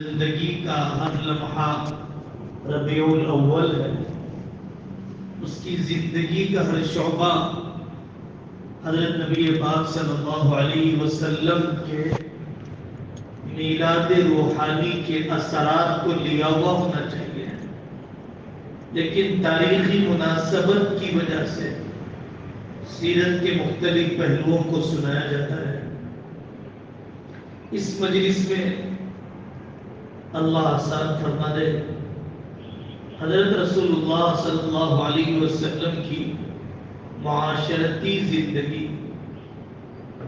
زندگی کا ہر لمحہ ربیع الاول ہے. اس کی زندگی کا ہر شعبہ حضرت نبی پاک صلی اللہ علیہ وسلم کے میلاد روحانی کے اثرات کو لیا ہوا ہونا چاہیے، لیکن تاریخی مناسبت کی وجہ سے سیرت کے مختلف پہلوؤں کو سنایا جاتا ہے. اس مجلس میں اللہ آسان فرما دے، حضرت رسول اللہ صلی اللہ علیہ وسلم کی معاشرتی زندگی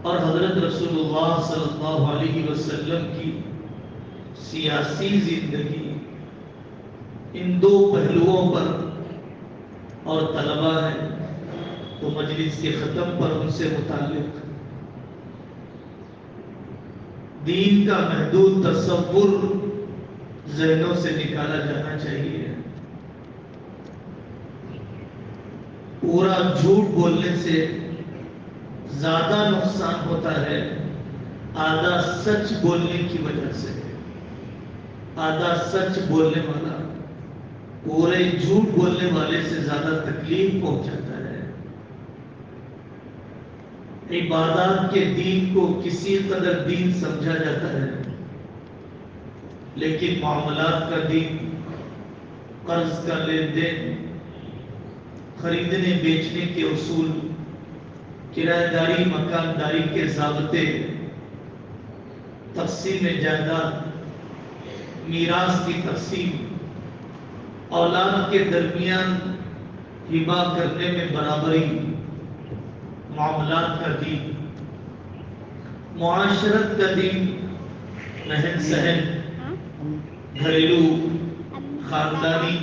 اور حضرت رسول اللہ صلی اللہ علیہ وسلم کی سیاسی زندگی، ان دو پہلوؤں پر اور طلبہ ہیں تو مجلس کے ختم پر ان سے متعلق دین کا محدود تصور ذہنوں سے نکالا جانا چاہیے. پورا جھوٹ بولنے سے زیادہ نقصان ہوتا ہے آدھا سچ بولنے کی وجہ سے. آدھا سچ بولنے والا پورے جھوٹ بولنے والے سے زیادہ تکلیف پہنچاتا ہے. عبادات کے دین کو کسی قدر دین سمجھا جاتا ہے، لیکن معاملات کا دین، قرض کا لین دین، خریدنے بیچنے کے اصول، کرایہ داری مکانداری کے ضابطے، تقسیم جائیداد، میراث کی تقسیم، اولاد کے درمیان ہبہ کرنے میں برابری، معاملات کا دین، معاشرت کا دین، رہن سہن، گھریلو خاندانی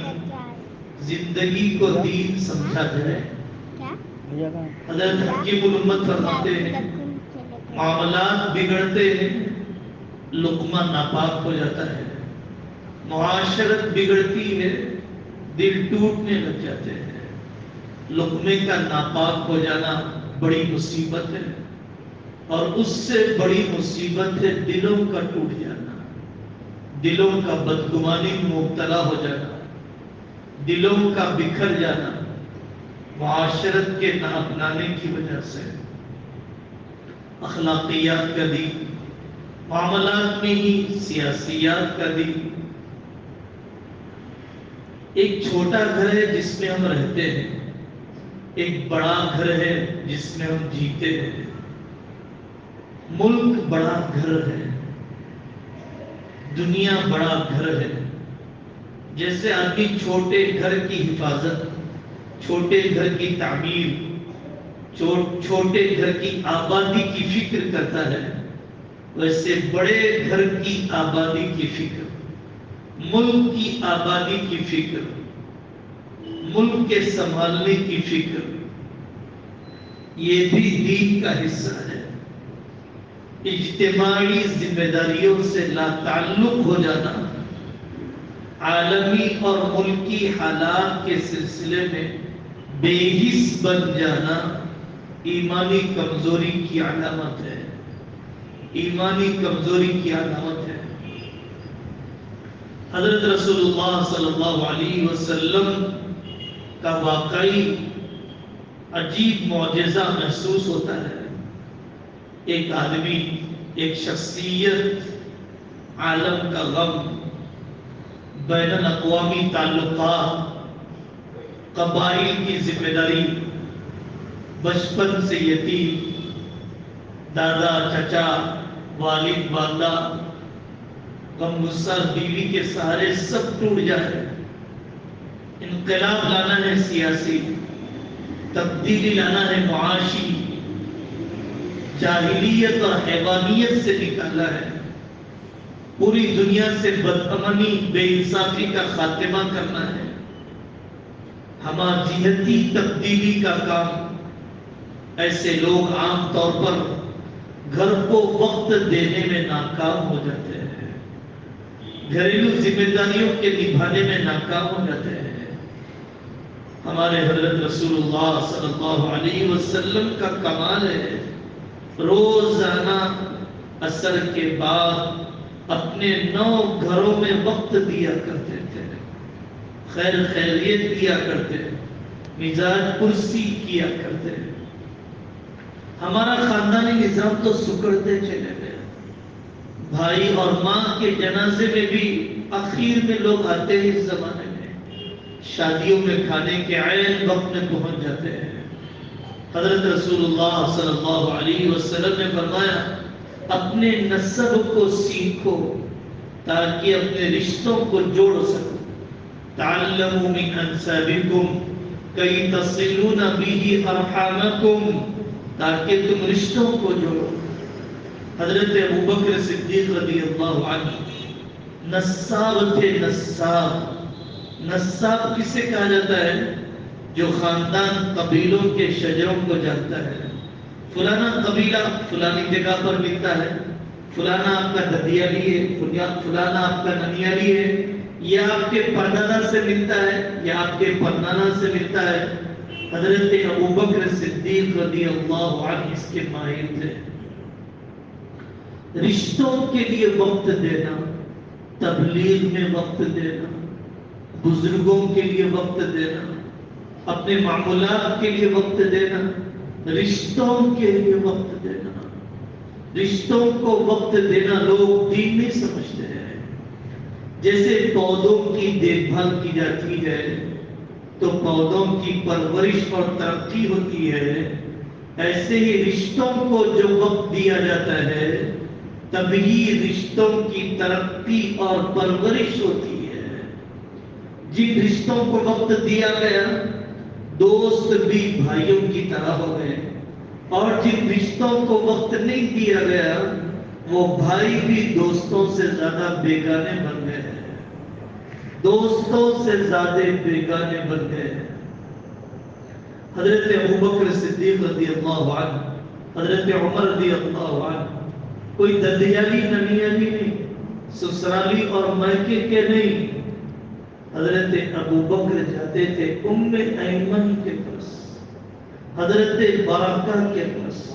زندگی کو دین سمجھا جائے. حضرت حکیم الامت فرماتے ہیں معاملات بگڑتے ہیں، لقمہ ناپاک ہو جاتا ہے. معاشرت بگڑتی ہے، دل ٹوٹنے لگ جاتے ہیں. لقمے کا ناپاک ہو جانا بڑی مصیبت ہے، اور اس سے بڑی مصیبت ہے دلوں کا ٹوٹ جانا، دلوں کا بدگمانی میں مبتلا ہو جانا، دلوں کا بکھر جانا معاشرت کے نہ اپنانے کی وجہ سے. اخلاقیات کا دین، معاملات میں ہی سیاسیات کا دین. ایک چھوٹا گھر ہے جس میں ہم رہتے ہیں، ایک بڑا گھر ہے جس میں ہم جیتے ہیں. ملک بڑا گھر ہے، دنیا بڑا گھر ہے. جیسے آدمی چھوٹے گھر کی حفاظت، چھوٹے گھر کی تعمیر، چھوٹے گھر کی آبادی کی فکر کرتا ہے، ویسے بڑے گھر کی آبادی کی فکر، ملک کی آبادی کی فکر، ملک کے سنبھالنے کی فکر، یہ بھی دین کا حصہ ہے. اجتماعی ذمہ داریوں سے لا تعلق ہو جانا، عالمی اور ملکی حالات کے سلسلے میں بے حس بن جانا ایمانی کمزوری کی علامت ہے. ایمانی کمزوری کی علامت ہے. حضرت رسول اللہ صلی اللہ علیہ وسلم کا واقعی عجیب معجزہ محسوس ہوتا ہے. ایک آدمی، ایک شخصیت عالم کا غم، بین الاقوامی تعلقات، قبائل کی ذمہ داری، بچپن سے یتیم، دادا چچا والد والدہ، غم غصہ بیوی کے سہارے سب ٹوٹ جائے. انقلاب لانا ہے سیاسی، تبدیلی لانا ہے معاشی، جاہلیت اور حیوانیت سے نکالنا ہے، پوری دنیا سے بدامنی بے انصافی کا خاتمہ کرنا ہے. ہمہ تبدیلی کا کام. ایسے لوگ عام طور پر گھر کو وقت دینے میں ناکام ہو جاتے ہیں، گھریلو ذمہ داریوں کے نبھانے میں ناکام ہو جاتے ہیں. ہمارے حضرت رسول اللہ صلی اللہ علیہ وسلم کا کمال ہے، روزانہ عصر کے بعد اپنے 9 گھروں میں وقت دیا کرتے تھے، خیر خیریت دیا کرتے، مزاج پرسی کیا کرتے. ہمارا خاندانی نظام تو سکڑتے چلے گئے. بھائی اور ماں کے جنازے میں بھی اخیر میں لوگ آتے ہیں. اس زمانے میں شادیوں میں کھانے کے عین وقت میں پہنچ جاتے ہیں. حضرت رسول اللہ صلی اللہ علیہ وسلم نے فرمایا اپنے نسب کو سیکھو تاکہ اپنے رشتوں کو جوڑ سکو. تعلموا من انسابکم کی تصلون به ارحامکم، تاکہ تم رشتوں کو جوڑو. حضرت ابوبکر صدیق رضی اللہ عنہ نساب تھے. نساب کسے کہا جاتا ہے؟ جو خاندان قبیلوں کے شجروں کو جانتا ہے. فلانا قبیلہ فلانی جگہ پر ملتا ہے، فلانا آپ کا ددیالی ہے، فلانا آپ کا ننیالی ہے، یا آپ کے پردادا سے ملتا ہے یا آپ کے پرنانا سے ملتا ہے. حضرت ابوبکر صدیق رضی اللہ عنہ اس کے ماہر تھے. رشتوں کے لیے وقت دینا، تبلیغ میں وقت دینا، بزرگوں کے لیے وقت دینا، اپنے معمولات کے لیے وقت دینا، رشتوں کے لیے وقت دینا. رشتوں کو وقت دینا لوگ دین نہیں سمجھتے ہیں. جیسے پودوں کی دیکھ بھال کی جاتی ہے تو پودوں کی پرورش اور ترقی ہوتی ہے، ایسے ہی رشتوں کو جو وقت دیا جاتا ہے تبھی رشتوں کی ترقی اور پرورش ہوتی ہے. جن رشتوں کو وقت دیا گیا دوست بھی بھائیوں کی طرح ہو گئے، اور جن رشتوں کو وقت نہیں دیا گیا وہ بھائی بھی دوستوں سے زیادہ بیگانے بن گئے ہیں. دوستوں سے زیادہ بیگانے بن گئے ہیں. حضرت ابوبکر صدیق رضی اللہ عنہ، حضرت عمر رضی اللہ عنہ کوئی ددیالی ننیالی نہیں، سسرالی اور میکے کے نہیں. حضرت ابوبکر جاتے تھے ام ایمن کے پاس، حضرت برکہ کے پاس.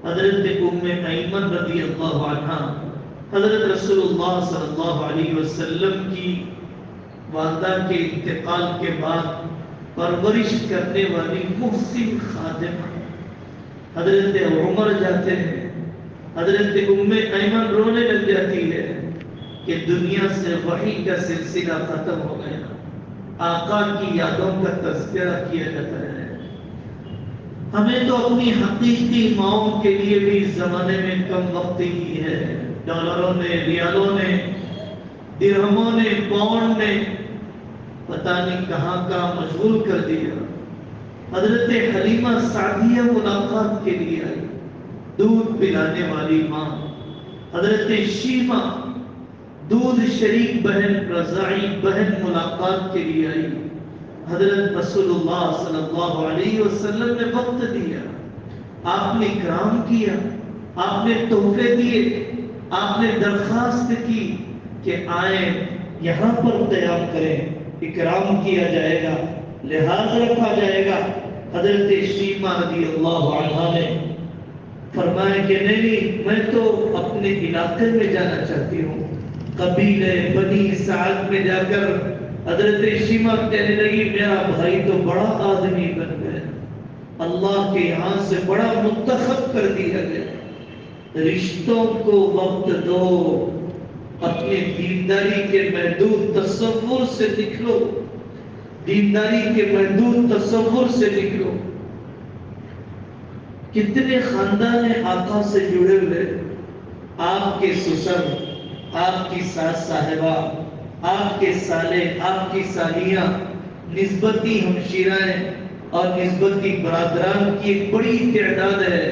حضرت ام ایمن رضی اللہ عنہ حضرت رسول اللہ صلی اللہ علیہ وسلم کی والدہ کے انتقال کے بعد پرورش کرنے والی محسن خادمہ. حضرت عمر جاتے ہیں، حضرت ام ایمن رونے لگ جاتی ہے کہ دنیا سے وحی کا سلسلہ ختم ہو گیا، آقا کی یادوں کا تذکرہ کیا جاتا ہے. ہمیں تو اپنی حقیقی ماؤں کے لیے بھی زمانے میں کم وقت ہی ہے. ڈالروں نے، ریالوں نے، درہموں نے، پاؤنڈ نے پتہ نہیں کہاں کہاں مشغول کر دیا. حضرت حلیمہ سعدیہ ملاقات کے لیے آئی، دودھ پلانے والی ماں. حضرت شیمہ دودھ شریک بہن، رضاعی بہن ملاقات کے لیے آئی. حضرت رسول اللہ صلی اللہ علیہ وسلم نے وقت دیا، آپ نے اکرام کیا، آپ نے تحفے دیے، آپ نے درخواست کی کہ آئیں یہاں پر قیام کریں، اکرام کیا جائے گا، لحاظ رکھا جائے گا. حضرت شیمہ رضی اللہ عنہا نے فرمایا کہ نہیں، میں تو اپنے علاقے میں جانا چاہتی ہوں. قبیلے بنی سعد میں جا کر حضرت شیمہ کہنے لگی میرا بھائی تو بڑا آدمی بن گیا، اللہ کے یہاں سے بڑا منتخب کر دیا گیا. رشتوں کو وقت دو، اپنے دینداری کے محدود تصور سے نکلو، دینداری کے محدود تصور سے نکلو. کتنے خاندان آقا سے جڑے ہوئے، آپ کے سسر، آپ کی ساس صاحبہ، آپ کے سالے، آپ کی سالیاں، نسبتی ہمشیرائیں اور نسبتی برادران کی ایک بڑی تعداد ہے.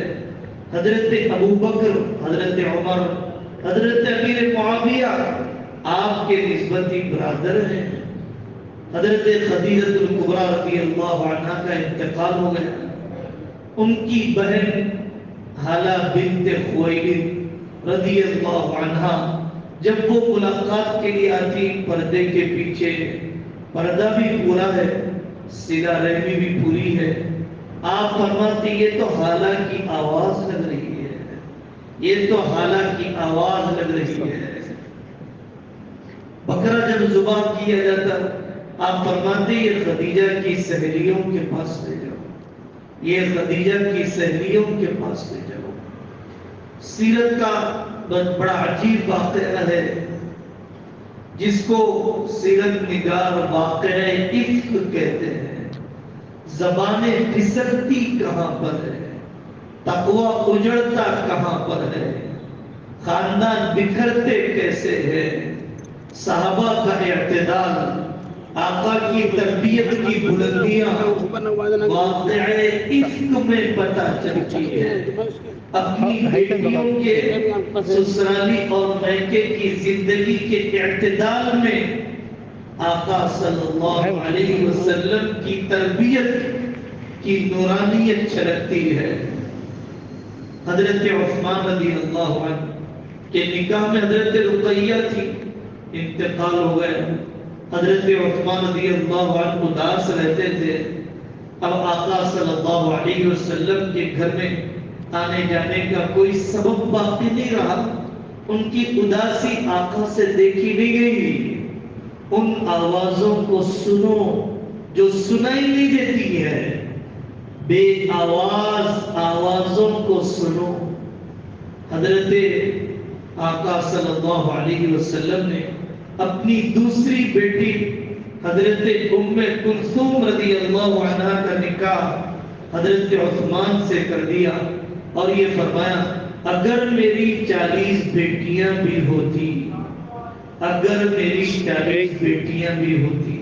حضرت ابوبکر، حضرت عمر، حضرت امیر معاویہ آپ کے نسبتی برادر ہیں. حضرت خدیجہ الکبریٰ رضی اللہ عنہا کا انتقال ہو گیا. ان کی بہن حالہ بنت خویلد رضی اللہ عنہا جب وہ ملاقات کے لیے آتی، پردے کے پیچھے پردہ بھی پورا ہے، صلہ رحمی بھی پوری ہے. آپ فرماتی یہ تو حالہ کی آواز لگ رہی ہے، یہ تو حالہ کی آواز لگ رہی ہے. بکرا جب ذبح کیا جاتا آپ فرماتے یہ خدیجہ کی سہیلیوں کے پاس لے جاؤ، یہ خدیجہ کی سہیلیوں کے پاس لے جاؤ۔ سیرت کا بڑا عجیب واقعہ ہے جس کو سیرت نگار واقعہ عفق کہتے ہیں۔ زبانیں پھسلتی کہاں پر ہے، تقوی اجڑتا کہاں پر ہے، خاندان بکھرتے کیسے ہے، صحابہ کا اعتدال، آقا کی تربیت کی بلندیاں واقعہ عفق میں پتہ چلتی ہے۔ اپنی بیٹیوں کے سسرالی اور میکے کی زندگی کے اعتدال میں آقا صلی اللہ علیہ وسلم کی تربیت کی نورانیت چھلکتی ہے۔ حضرت عثمان رضی اللہ عنہ کے نکاح میں حضرت رقیہ تھی، انتقال ہو گئے۔ حضرت عثمان رضی اللہ عنہ اداس رہتے تھے۔ اب آقا صلی اللہ علیہ وسلم کے گھر میں آنے جانے کا کوئی سبب باقی نہیں رہا۔ ان کی اداسی آقا سے دیکھی نہیں گئی۔ ان آوازوں کو سنو جو سنائی نہیں دیتی ہے، بے آواز آوازوں کو سنو۔ حضرت آقا صلی اللہ علیہ وسلم نے اپنی دوسری بیٹی حضرت ام کلثوم رضی اللہ عنہ کا نکاح حضرت عثمان سے کر دیا اور یہ فرمایا اگر میری 40 بیٹیاں بھی ہوتی، اگر میری 40 بیٹیاں بھی ہوتی،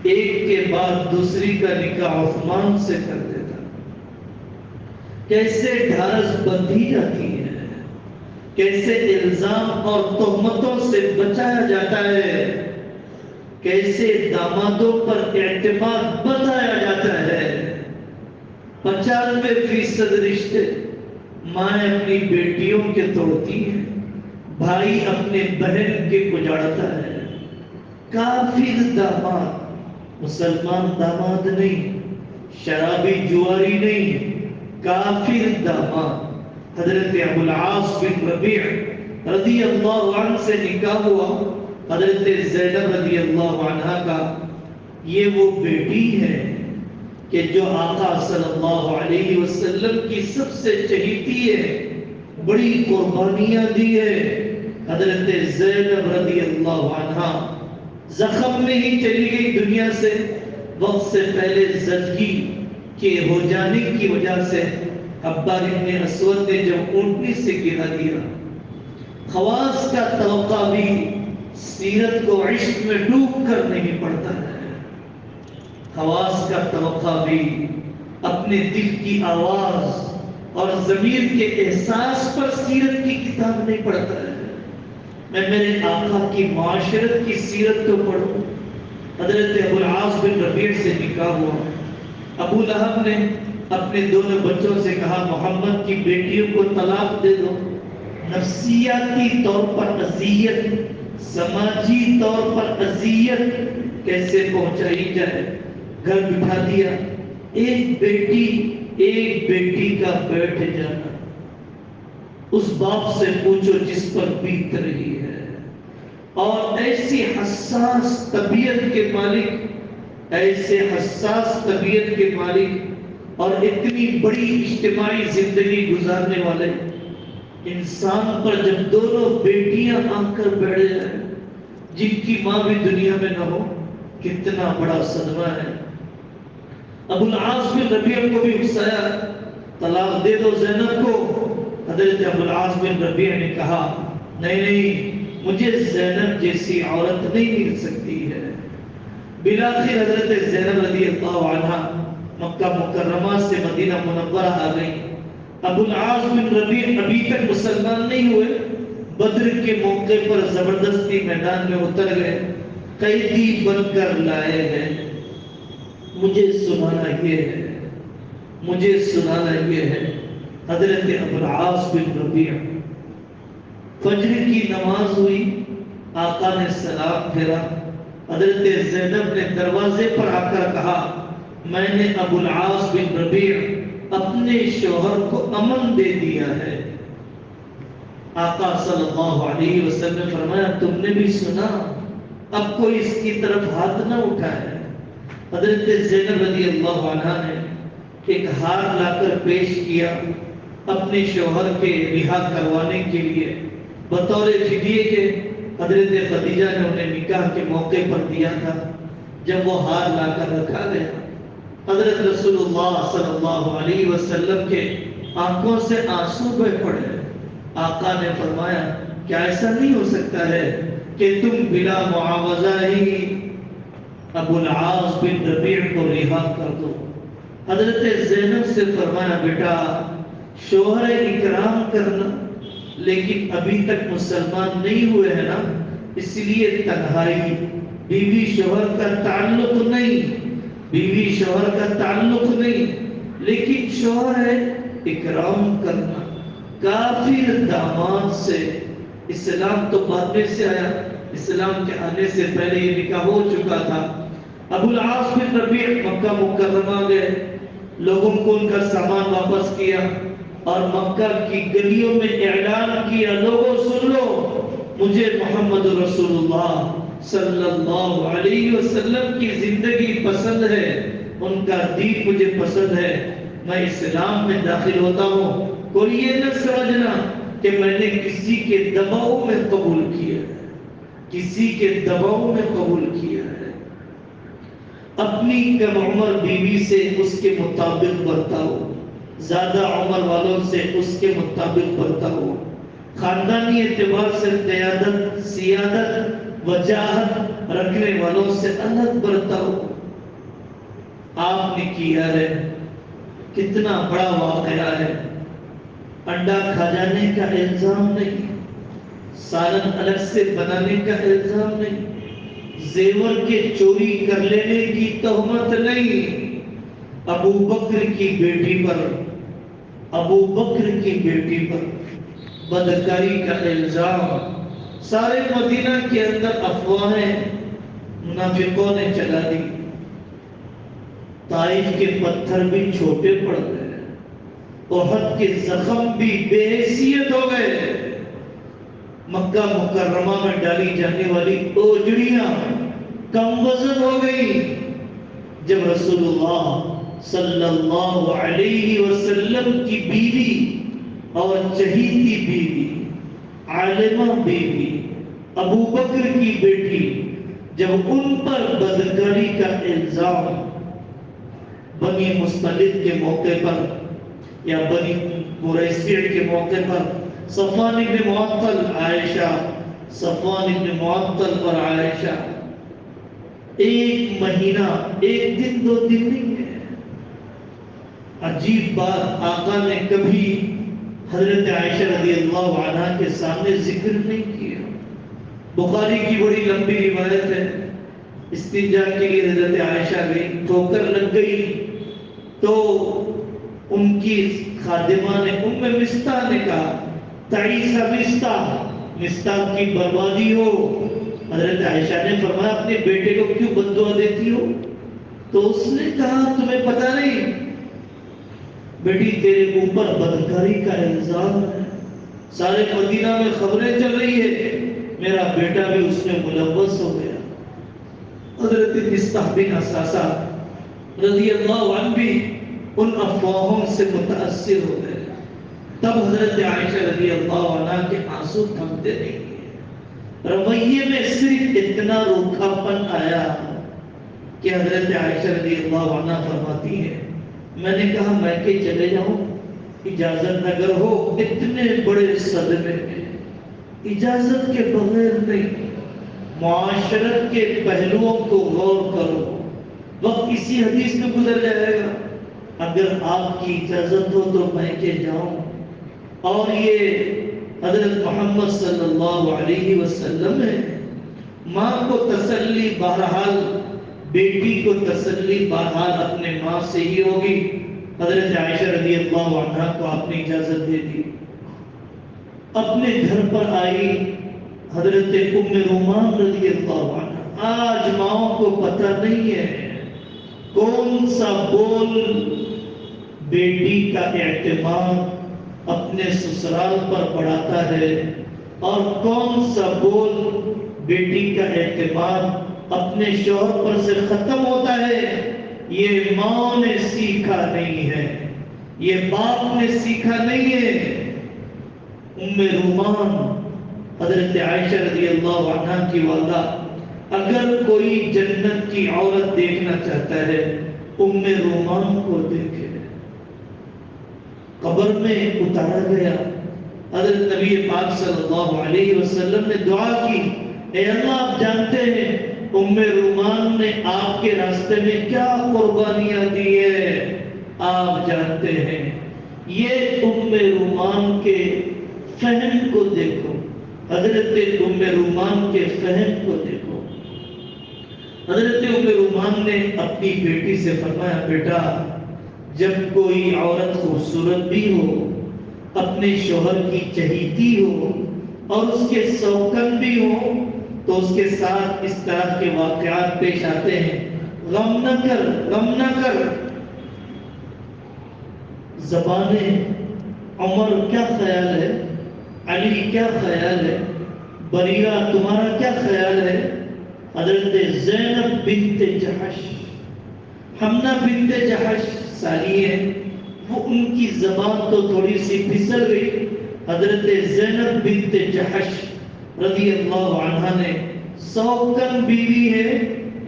ایک کے بعد دوسری کا نکاح عثمان سے کر دیتا۔ کیسے ڈھارس بندھی جاتی ہے، کیسے الزام اور تہمتوں سے بچایا جاتا ہے، کیسے دامادوں پر اعتماد بتایا جاتا ہے۔ 95% رشتے مائیں اپنی بیٹیوں کے توڑتی ہیں، بھائی اپنے بہن کے اجاڑتا ہے۔ کافر داماد، مسلمان داماد نہیں، شرابی جواری نہیں، کافر داماد۔ حضرت ابو العاص بن ربیع رضی اللہ عنہ سے نکاح ہوا حضرت زینب رضی اللہ عنہ کا۔ یہ وہ بیٹی ہے کہ جو آقا صلی اللہ علیہ وسلم کی سب سے چہیتی ہے، بڑی قربانیاں دی ہے۔ حضرت زینب رضی اللہ عنہ زخم میں ہی چلی گئی دنیا سے، وقت سے پہلے زچگی کے ہو جانے کی وجہ سے عبار ابن اسود نے جب اونٹنی سے گرا دیا۔ خواص کا توقع بھی سیرت کو عشق میں ڈوب کر نہیں پڑتا ہے، خواص کا توقع بھی اپنے دل کی آواز اور ضمیر کے احساس پر سیرت کی کتاب نہیں پڑھتا ہے۔ میں میرے آقا کی معاشرت کی سیرت کو پڑھوں۔ حضرت ابو العاص بن ربیع سے نکاح ہوا۔ ابو لہب نے اپنے دونوں بچوں سے کہا محمد کی بیٹیوں کو طلاق دے دو۔ نفسیاتی طور پر اذیت، سماجی طور پر اذیت کیسے پہنچائی جائے، گھر بٹھا دیا۔ ایک بیٹی کا بیٹھ جانا، اس باپ سے پوچھو جس پر بیت رہی ہے۔ اور ایسی حساس طبیعت کے مالک، ایسے حساس طبیعت کے مالک اور اتنی بڑی اجتماعی زندگی گزارنے والے انسان پر جب دونوں بیٹیاں آ کر بیٹھ جائیں جن کی ماں بھی دنیا میں نہ ہو، کتنا بڑا صدمہ ہے۔ ابو العاص بن ربیع کو بھی غصایا، طلاق دے دو زینب کو۔ حضرت ابو العاص بن ربیع نے کہا نہیں، مجھے زینب جیسی عورت نہیں مل سکتی ہے۔ بالآخر حضرت زینب رضی اللہ عنہ مکہ مکرمہ سے مدینہ منورہ آ گئی۔ ابو العاص بن ربیع ابھی تک مسلمان نہیں ہوئے، بدر کے موقع پر زبردستی میدان میں اتر گئے، قیدی بن کر لائے ہیں۔ مجھے سنانا یہ ہے حضرت ابو العاص بن ربیع، فجر کی نماز ہوئی، آقا نے سلام پھیرا، حضرت زینب نے دروازے پر آ کر کہا میں نے ابو العاص بن ربیع اپنے شوہر کو امن دے دیا ہے۔ آقا صلی اللہ علیہ وسلم نے فرمایا تم نے بھی سنا؟ اب کوئی اس کی طرف ہاتھ نہ اٹھائے۔ حضرت زینب رضی اللہ عنہ نے ایک ہار لا کر پیش کیا اپنے شوہر کے رہا کروانے کے لیے بطور فدیے کے۔ حضرت خدیجہ نے انہیں نکاح کے موقع پر دیا تھا۔ جب وہ ہار لا کر رکھا گیا، حضرت رسول اللہ صلی اللہ علیہ وسلم کے آنکھوں سے آنسو بہ پڑے۔ آقا نے فرمایا کیا ایسا نہیں ہو سکتا ہے کہ تم بلا معاوضہ ہی ابو العاص بن ربیع کو رہا کر دو؟ حضرت زینب سے فرمایا بیٹا شوہر اکرام کرنا، لیکن ابھی تک مسلمان نہیں ہوئے ہیں نا، اس لیے تنہائی، بیوی شوہر کا تعلق نہیں، بیوی شوہر کا تعلق نہیں، لیکن شوہر ہے اکرام کرنا۔ کافر داماد سے، اسلام تو بعد میں سے آیا، اسلام کے آنے سے پہلے یہ نکاح ہو چکا تھا۔ ابو العاص بن ربیع مکہ مکرمہ گئے، لوگوں کو ان کا سامان واپس کیا اور مکہ کی گلیوں میں اعلان کیا لوگوں سن لو، مجھے محمد رسول اللہ صلی اللہ علیہ وسلم کی زندگی پسند ہے، ان کا دین مجھے پسند ہے، میں اسلام میں داخل ہوتا ہوں۔ کوئی یہ نہ سمجھنا کہ میں نے کسی کے دباؤ میں قبول کیا ہے، کسی کے دباؤ میں قبول کیا ہے۔ اپنی کم عمر بیوی سے اس کے مطابق برتاؤ، زیادہ عمر والوں سے اس کے مطابق برتاؤ، خاندانی اعتبار سے قیادت، سیادت، وجاہت رکھنے والوں سے الگ برتاؤ۔ آپ نے کیا ہے، کتنا بڑا واقعہ ہے۔ انڈا کھا جانے کا الزام نہیں، سالن الگ سے بنانے کا الزام نہیں، زیور کے چوری کر لینے کی تہمت نہیں، ابو بکر کی بیٹی پر، ابو بکر کی بیٹی پر بدکاری کا الزام۔ سارے مدینہ کے اندر افواہیں منافقوں نے چلا دی، طائف کے پتھر بھی چھوٹے پڑ گئے، احد کے زخم بھی بے حیثیت ہو گئے، مکہ مکرمہ میں ڈالی جانے والی اوجڑیاں کم وزن ہو گئی۔ جب رسول اللہ صلی اللہ علیہ وسلم کی بیوی اور چہیتی بیوی، عالمہ بیوی، ابو بکر کی بیٹی، جب ان پر بدکاری کا الزام بنی مستلق کے موقع پر یا بنی قریظہ کے موقع پر صفوان بن معطل عائشہ، صفوان بن معطل اور عائشہ، ایک مہینہ، ایک دن، دو دن نہیں ہے۔ عجیب بات، آقا نے کبھی حضرت عائشہ رضی اللہ عنہ کے سامنے ذکر نہیں کیا۔ بخاری کی بڑی لمبی روایت ہے، استنجا کے لیے حضرت عائشہ گئی، ٹھوکر لگ گئی تو ان کی خادمہ نے، ام مستح نے کہا تعیس مستح کی بربادی ہو۔ حضرت عائشہ نے فرمایا اپنے بیٹے کو کیوں بد دعا دیتی ہو؟ تو اس نے کہا تمہیں پتہ نہیں بیٹی تیرے اوپر بدکاری کا الزام ہے، سارے مدینہ میں خبریں چل رہی ہے، میرا بیٹا بھی اس میں ملوث ہو گیا۔ حضرت مستح بن اساسہ رضی اللہ عنہ بھی ان افواہوں سے متاثر ہو گئے۔ تب حضرت عائشہ رضی اللہ عنہ کے آنسو تھمتے نہیں ہیں، رویے میں صرف اتنا روکھا پن آیا کہ حضرت عائشہ رضی اللہ عنہ فرماتی ہے میں نے کہا میں کہ چلے جاؤں، اجازت اگر ہو، اتنے بڑے صدمے میں اجازت کے بغیر نہیں، معاشرت کے پہلوؤں کو غور کرو، وقت اسی حدیث میں گزر جائے گا، اگر آپ کی اجازت ہو تو میں کہ جاؤں۔ اور یہ حضرت محمد صلی اللہ علیہ وسلم ہے، ماں کو تسلی بہرحال، بیٹی کو تسلی بہرحال اپنے ماں سے ہی ہوگی۔ حضرت عائشہ رضی اللہ عنہ کو آپ نے اجازت دے دی، اپنے گھر پر آئی حضرت ام رومان رضی اللہ عنہ۔ آج ماؤں کو پتہ نہیں ہے کون سا بول بیٹی کا اعتماد اپنے سسرال پر بڑھاتا ہے اور کون سا بول بیٹی کا اعتماد اپنے شوہر پر سے ختم ہوتا ہے، یہ ماں نے سیکھا نہیں ہے، یہ باپ نے سیکھا نہیں ہے۔ ام رومان حضرت عائشہ رضی اللہ عنہ کی والدہ، اگر کوئی جنت کی عورت دیکھنا چاہتا ہے ام رومان کو دیکھے۔ قبر میں اتارا گیا، حضرت نبی پاک صلی اللہ علیہ وسلم نے دعا کی، اے اللہ آپ جانتے ہیں ام رومان نے آپ کے راستے میں کیا قربانیاں دی ہے، آپ جانتے ہیں۔ یہ ام رومان کے فہم کو دیکھو، حضرت ام رومان کے فہم کو دیکھو۔ حضرت ام رومان نے اپنی بیٹی سے فرمایا، بیٹا جب کوئی عورت خوبصورت بھی ہو، اپنے شوہر کی چہیتی ہو اور اس کے سوکن بھی ہو تو اس کے ساتھ اس طرح کے واقعات پیش آتے ہیں، غم نہ کر، غم نہ کر۔ زبانیں عمر کیا خیال ہے، علی کیا خیال ہے، بریرہ تمہارا کیا خیال ہے؟ حضرت زینب بنت جحش، حمنہ بنت جحش ساری ہے، وہ ان کی زبان تو تھوڑی سی پھسل گئی۔ حضرت زینب بنت جحش رضی اللہ عنہ نے سوکن بیوی ہے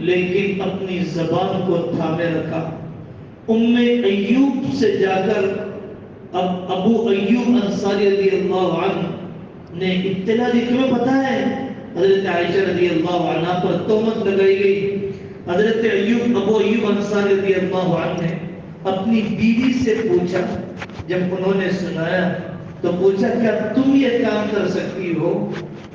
لیکن اپنی زبان کو تھامے رکھا۔ ام ایوب سے جا کر اب ابو ایوب انصاری رضی اللہ عنہ نے اطلاع دی، تمہیں پتہ ہے حضرت عائشہ رضی اللہ عنہ پر تہمت لگائی گئی۔ حضرت ابو ایوب انصاری رضی اللہ عنہ نے اپنی بیوی سے پوچھا، جب انہوں نے سنایا تو پوچھا کیا تم یہ کام کر سکتی ہو؟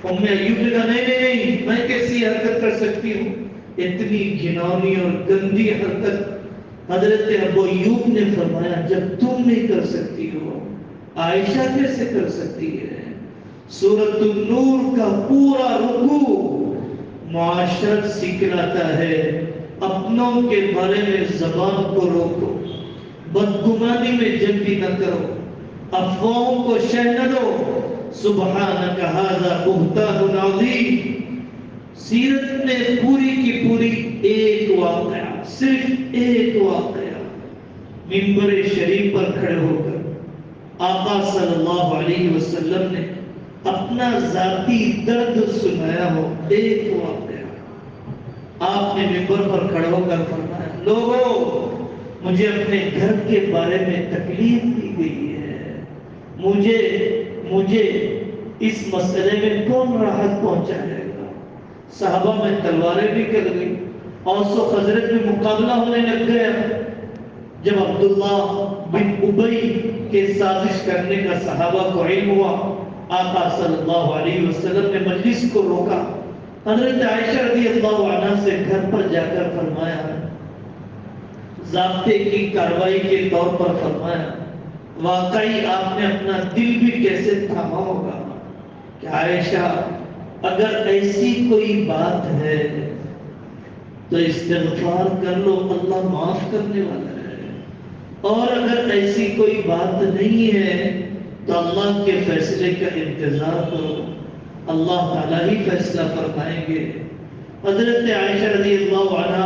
ام ایوب نے کہا نہیں، میں کیسی حرکت کر سکتی ہوں؟ اتنی گھناؤنی اور گندی حرکت۔ حضرت ابو ایوب نے فرمایا جب تم نہیں کر سکتی ہو عائشہ کیسے کر سکتی ہے؟ سورۃ النور کا پورا رکوع معاشرت سکھلاتا ہے، اپنوں کے بارے میں زبان کو روکو، بدگمانی میں جلدی نہ کرو، افواہوں کو شہ نہ دو، سبحانک ھذا بہتان عظیم۔ سیرت میں پوری کی پوری ایک واقعہ، صرف ایک واقعہ، منبر شریف پر کھڑے ہو کر آقا صلی اللہ علیہ وسلم نے اپنا ذاتی درد سنایا ہو، ایک واقعہ۔ آپ نے منبر پر کھڑے ہو کر فرمایا، لوگوں مجھے اپنے گھر کے بارے میں تکلیف دی گئی ہے، مجھے اس مسئلے میں کون راحت پہنچائے گا؟ صحابہ میں تلواریں بھی کر گئی، اوس و خزرج میں مقابلہ ہونے لگ گیا۔ جب عبداللہ بن ابی کے سازش کرنے کا صحابہ کو علم ہوا، آقا صلی اللہ علیہ وسلم نے مجلس کو روکا، حضرت عائشہ رضی اللہ عنہ سے گھر پر جا کر فرمایا، ضابطے کی کارروائی کے طور پر فرمایا، واقعی آپ نے اپنا دل بھی کیسے تھاما ہوگا کہ عائشہ اگر ایسی کوئی بات ہے تو استغفار کر لو، اللہ معاف کرنے والا ہے، اور اگر ایسی کوئی بات نہیں ہے تو اللہ کے فیصلے کا انتظار کرو، اللہ تعالیٰ ہی فیصلہ فرمائیں گے۔ حضرت عائشہ رضی اللہ عنہ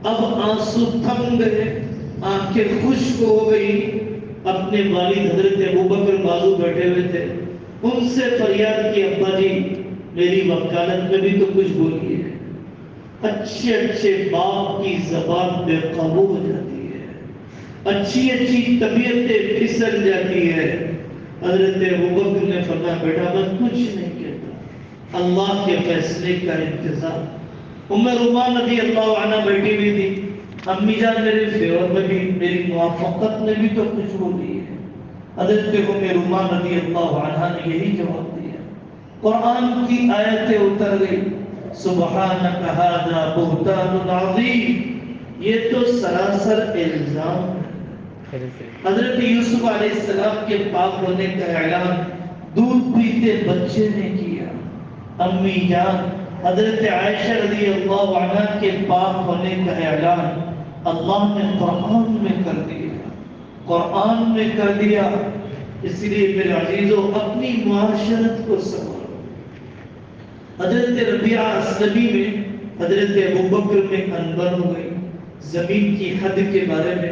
اب آنسو تھم گئے، آنکھیں خشک ہو گئی۔ اپنے والد حضرت ابوبکر بازو بیٹھے ہوئے تھے، ان سے فریاد کی، ابا جی میری وکالت میں بھی تو کچھ بولیے۔ اچھے اچھے باپ کی زبان بے قابو ہو جاتی ہے، اچھی اچھی طبیعتیں پھسل جاتی ہے۔ حضرت ابوبکر نے فرمایا، بیٹا میں کچھ نہیں کہتا، اللہ کے فیصلے کا انتظار۔ ام رومان رضی اللہ عنہ بیٹھی ہوئی تھی، امی جان میرے فیور میں بھی، میری موافقت میں بھی تو کچھ بولی ہے۔ حضرت ام رومان رضی اللہ عنہ نے یہی جواب دیا۔ قرآن کی آیتیں اتر گئی، سبحانک ھذا بہتان عظیم، یہ تو سراسر الزام ہے۔ حضرت یوسف علیہ السلام کے پاک ہونے کا اعلان دودھ پیتے بچے نے کیا۔ امی جان حضرت عائشہ رضی اللہ عنہ کے پاک ہونے کا اعلان اللہ نے قرآن میں کر دیا، قرآن میں کر دیا۔ اس لیے میرے عزیزوں اپنی معاشرت کو سنبھالو۔ حضرت ربیعہ اسلمی میں حضرت ابوبکر میں انبر ہو گئی زمین کی حد کے بارے میں.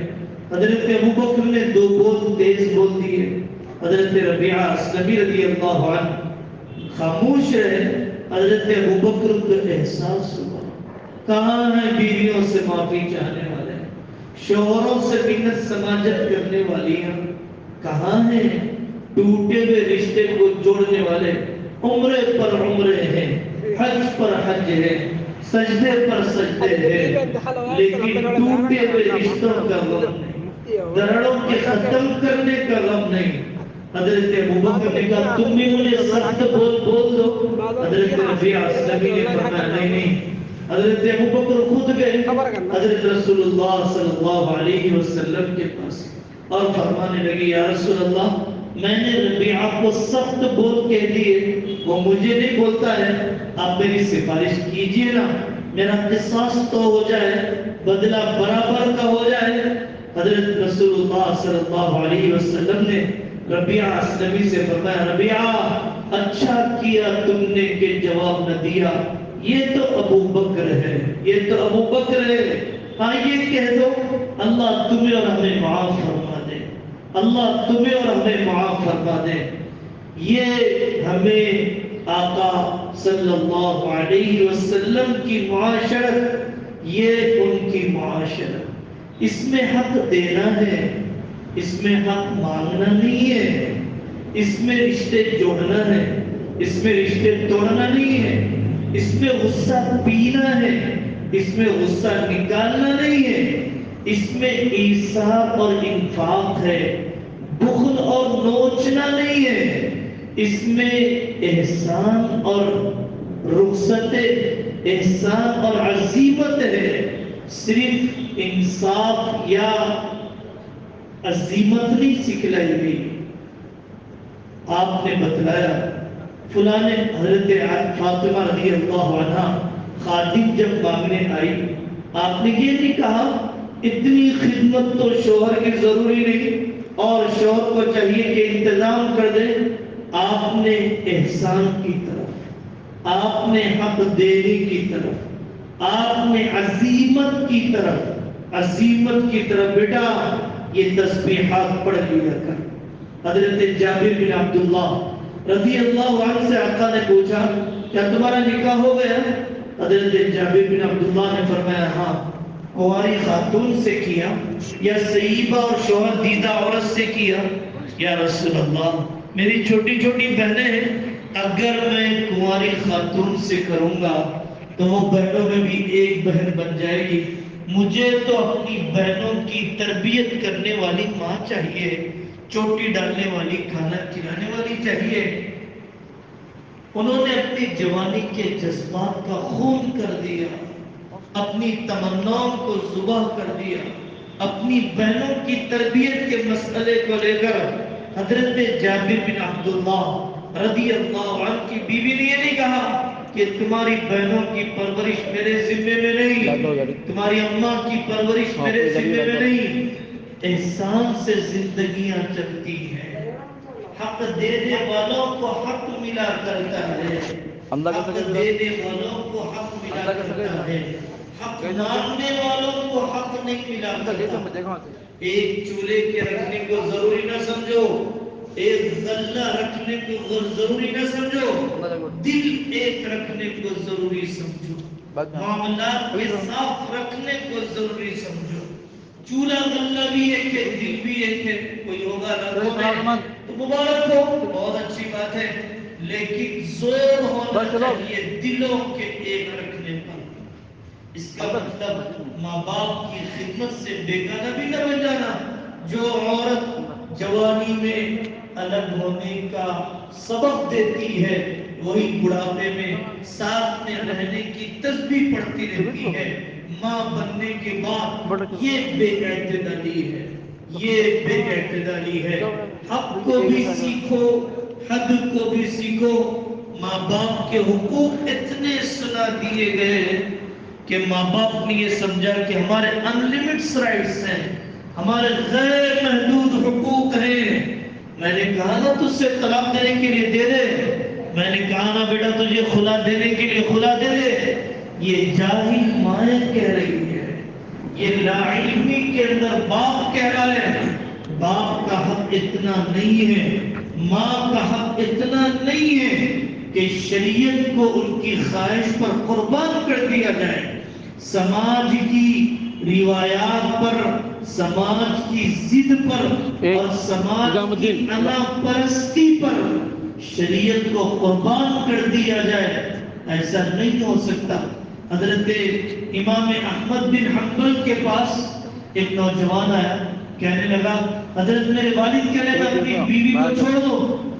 حضرت ابوبکر نے 2 بول تیز بول دیے. حضرت ربیعہ اسلمی رضی اللہ عنہ خاموش رہے. حضرت ابوبکر کو احساس ہوا کہاں ہیں بیویوں سے معافی چاہنے والے, شوہروں سے منت سماجت کرنے والی ہیں, کہاں ہیں ٹوٹے ہوئے رشتے کو جوڑنے والے. عمرے پر عمرے ہیں, حج پر حج ہے, سجدے پر سجدے ہیں, لیکن ٹوٹے ہوئے رشتوں کا غم نہیں, دراڑوں کے ختم کرنے کا غم نہیں. حضرت ابوبکر نے کہا تم بھی مجھے سخت بول دو. حضرت ربیعہ اسلمی نے فرمایا نہیں. حضرت ابوبکر خود گئے حضرت رسول اللہ صلی اللہ علیہ وسلم کے پاس اور فرمانے لگے یا رسول اللہ میں نے ربیعہ کو سخت بول کہہ دیے, وہ مجھے نہیں بولتا ہے, آپ میری سفارش کیجئے نا, میرا قصاص تو ہو جائے, بدلہ برابر کا ہو جائے. حضرت رسول اللہ صلی اللہ علیہ وسلم نے ربیعہ اسلمی سے فرمایا ربیعہ اچھا کیا تم نے کہ جواب نہ دیا, یہ تو ابوبکر ہے, یہ تو ابوبکر ہے. آئیے کہہ دو اللہ تمہیں اور ہمیں معاف فرما دے, اللہ تمہیں اور ہمیں معاف فرما دے. یہ ہمیں آقا صلی اللہ علیہ وسلم کی معاشرت, یہ ان کی معاشرت. اس میں حق دینا ہے, اس میں حق مانگنا نہیں ہے, اس میں رشتے جوڑنا ہے, اس میں رشتے توڑنا نہیں ہے, اس میں غصہ پینا ہے, اس میں غصہ نکالنا نہیں ہے, اس میں ایثار اور انفاق ہے, بخل اور نوچنا نہیں ہے, اس میں احسان اور رخصت, احسان اور عزیمت ہے. صرف انصاف یا عزیمت نہیں سکھلائی گئی. آپ نے بتلایا فلاں نے حضرت فاطمہ رضی اللہ عنہ خادم جب مانگنے آئی, آپ نے یہ نہیں کہا اتنی خدمت تو شوہر کی ضروری نہیں اور شوہر کو چاہیے کہ انتظام کر دے. آپ نے احسان کی طرف, آپ نے حق دینے کی طرف, آپ نے عزیمت کی طرف, عزیمت کی طرف بیٹا یہ تسبیحات پڑھ لیا کر. حضرت جابر بن عبداللہ رضی اللہ عنہ سے آقا نے پوچھا کیا تمہارا نکاح ہو گیا؟ حضرت جابر بن عبداللہ نے فرمایا ہاں. کنواری خاتون سے کیا یا سیبہ اور شوہر دیدہ عورت سے کیا؟ یا رسول اللہ میری چھوٹی چھوٹی بہنیں ہیں, اگر میں کنواری خاتون سے کروں گا تو وہ بہنوں میں بھی ایک بہن بن جائے گی. مجھے تو اپنی بہنوں کی تربیت کرنے والی ماں چاہیے, چوٹی ڈالنے والی, کھانا کھلانے والی چاہیے. انہوں نے اپنی جوانی کے جذبات کا خون کر دیا, اپنی تمناؤں کو ذبح کر دیا, اپنی بہنوں کی تربیت کے مسئلے کو لے کر حضرت جابر بن عبداللہ رضی اللہ عنہ کی بیوی نے یہ نہیں کہا کہ تمہاری بہنوں کی پرورش میرے ذمے میں نہیں, تمہاری اماں کی پرورش میرے ذمے میں نہیں. احسان سے زندگیاں چلتی ہیں, حق دینے والوں کو حق ملا کرتا ہے, حق دینے والوں کو حق ملا کرتا ہے, حق ماننے والوں کو حق نہیں ملا کرتا. ایک چولہے کے رکھنے کو ضروری نہ سمجھو, ایک غلہ رکھنے کو ضروری نہ سمجھو, دل ایک رکھنے کو ضروری سمجھو, معاملات کے صاف رکھنے کو ضروری سمجھو. چولہا غلہ بھی ایک ہے, دل بھی ایک ہے. کوئی ہوگا نہ تو مبارک ہو, بہت اچھی بات ہے, لیکن زور ہونا چاہیے دلوں کے ایک رکھنے پر. اس کا مطلب ماں باپ کی خدمت سے بیگانہ بھی نہ بن جانا. جو عورت جوانی میں الگ ہونے کا سبب دیتی ہے وہی بڑھاپے میں ساتھ میں رہنے کی تسبیح پڑھتی رہتی ہے. ماں بننے کے بعد یہ بے اعتدالی ہے, یہ بے اعتدالی ہے. حق کو بھی سیکھو, حد کو بھی سیکھو. ماں باپ کے حقوق اتنے سنا دیے گئے کہ ماں باپ نے یہ سمجھا کہ ہمارے انلیمٹس رائٹس ہیں, ہمارے غیر محدود حقوق ہیں. میں نے کہا نا تجھ سے طلاق دینے کے لیے دے دے, میں نے کہا نا بیٹا تجھے خلا دینے کے لیے خلا دے دے، یہ جاہل مائیں کہہ رہی ہے، یہ لا علمی کے اندر باپ کہہ رہا ہے۔ باپ کا حق اتنا نہیں ہے، ماں کا حق اتنا نہیں ہے کہ شریعت کو ان کی خواہش پر قربان کر دیا جائے، سماج کی روایات پر، سماج کی ضد پر اور سماج کی انا پرستی پر شریعت کو قربان کر دیا جائے، ایسا نہیں ہو سکتا۔ حضرت امام احمد بن حنبل کے پاس ایک نوجوان آیا، کہنے لگا حضرت میرے والد کہہ رہے ہیں اپنی بیوی کو چھوڑ دو۔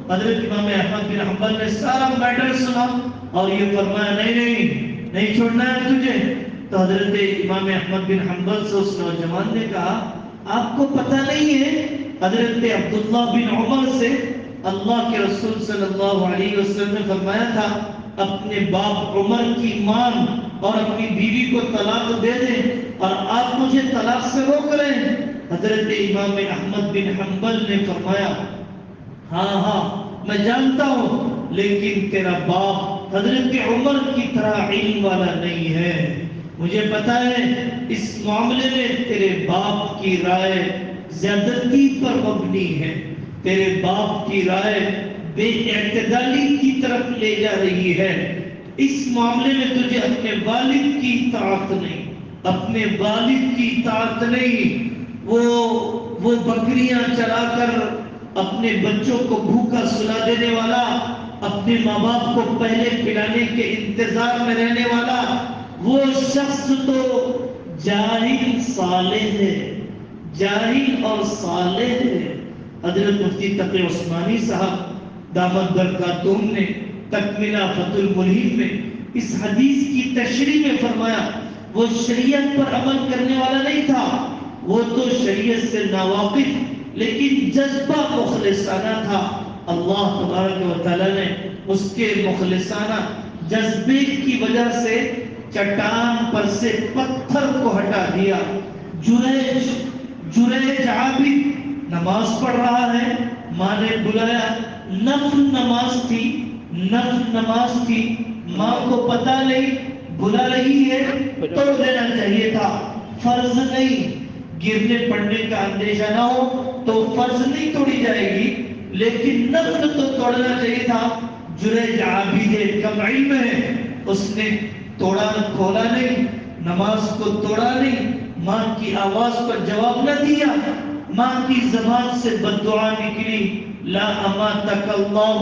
حضرت امام احمد بن حنبل نے سارا میٹر سنا اور یہ فرمایا نہیں چھوڑنا ہے تجھے۔ تو حضرت امام احمد بن حنبل سے اس نوجوان نے کہا آپ کو پتہ نہیں ہے حضرت عبداللہ بن عمر سے اللہ کے رسول صلی اللہ علیہ وسلم نے فرمایا تھا اپنے باپ عمر کی مان اور اپنی بیوی کو طلاق دے دیں اور آپ مجھے طلاق سے روک رہے ہیں۔ حضرت امام احمد بن حنبل نے فرمایا ہاں میں جانتا ہوں، لیکن تیرا باپ حضرت عمر کی طرح علم والا نہیں ہے، مجھے پتا ہے اس معاملے میں تیرے باپ کی رائے زیادتی پر مبنی ہے، تیرے باپ کی رائے بے اعتدالی کی طرف لے جا رہی ہے، اس معاملے میں تجھے اپنے والد کی اطاعت نہیں، اپنے والد کی اطاعت نہیں، وہ بکریاں چلا کر اپنے بچوں کو بھوکا سلا دینے والا، اپنے ماں باپ کو پہلے پلانے کے انتظار میں رہنے والا، وہ شخص تو جاہل صالح ہے، جاہل اور صالح ہے۔ حضرت مفتی تقی عثمانی صاحب دامت برکاتہم نے تکملہ فتح الملہم میں اس حدیث کی تشریح میں فرمایا وہ شریعت پر عمل کرنے والا نہیں تھا، وہ تو شریعت سے ناواقف لیکن جذبہ مخلصانہ تھا۔ اللہ تبارک و تعالیٰ نے اس کے مخلصانہ جذبے کی وجہ سے چٹان پر سے پتھر کو ہٹا دیا۔ جریج عابد نماز پڑھ رہا ہے، ماں نے بلایا، نفل نماز تھی، ماں کو پتہ نہیں بلا رہی ہے، توڑ دینا چاہیے تھا، فرض نہیں، گرنے پڑنے کا اندیشہ نہ ہو تو فرض نہیں توڑی جائے گی، لیکن نفل تو توڑنا چاہیے تھا۔ جریج عابد کم علم ہے، اس نے توڑا کھولا نہیں، نماز کو توڑا نہیں، ماں کی آواز پر جواب نہ دیا، ماں کی زبان سے بددعا نکلی، لا اماتک اللہ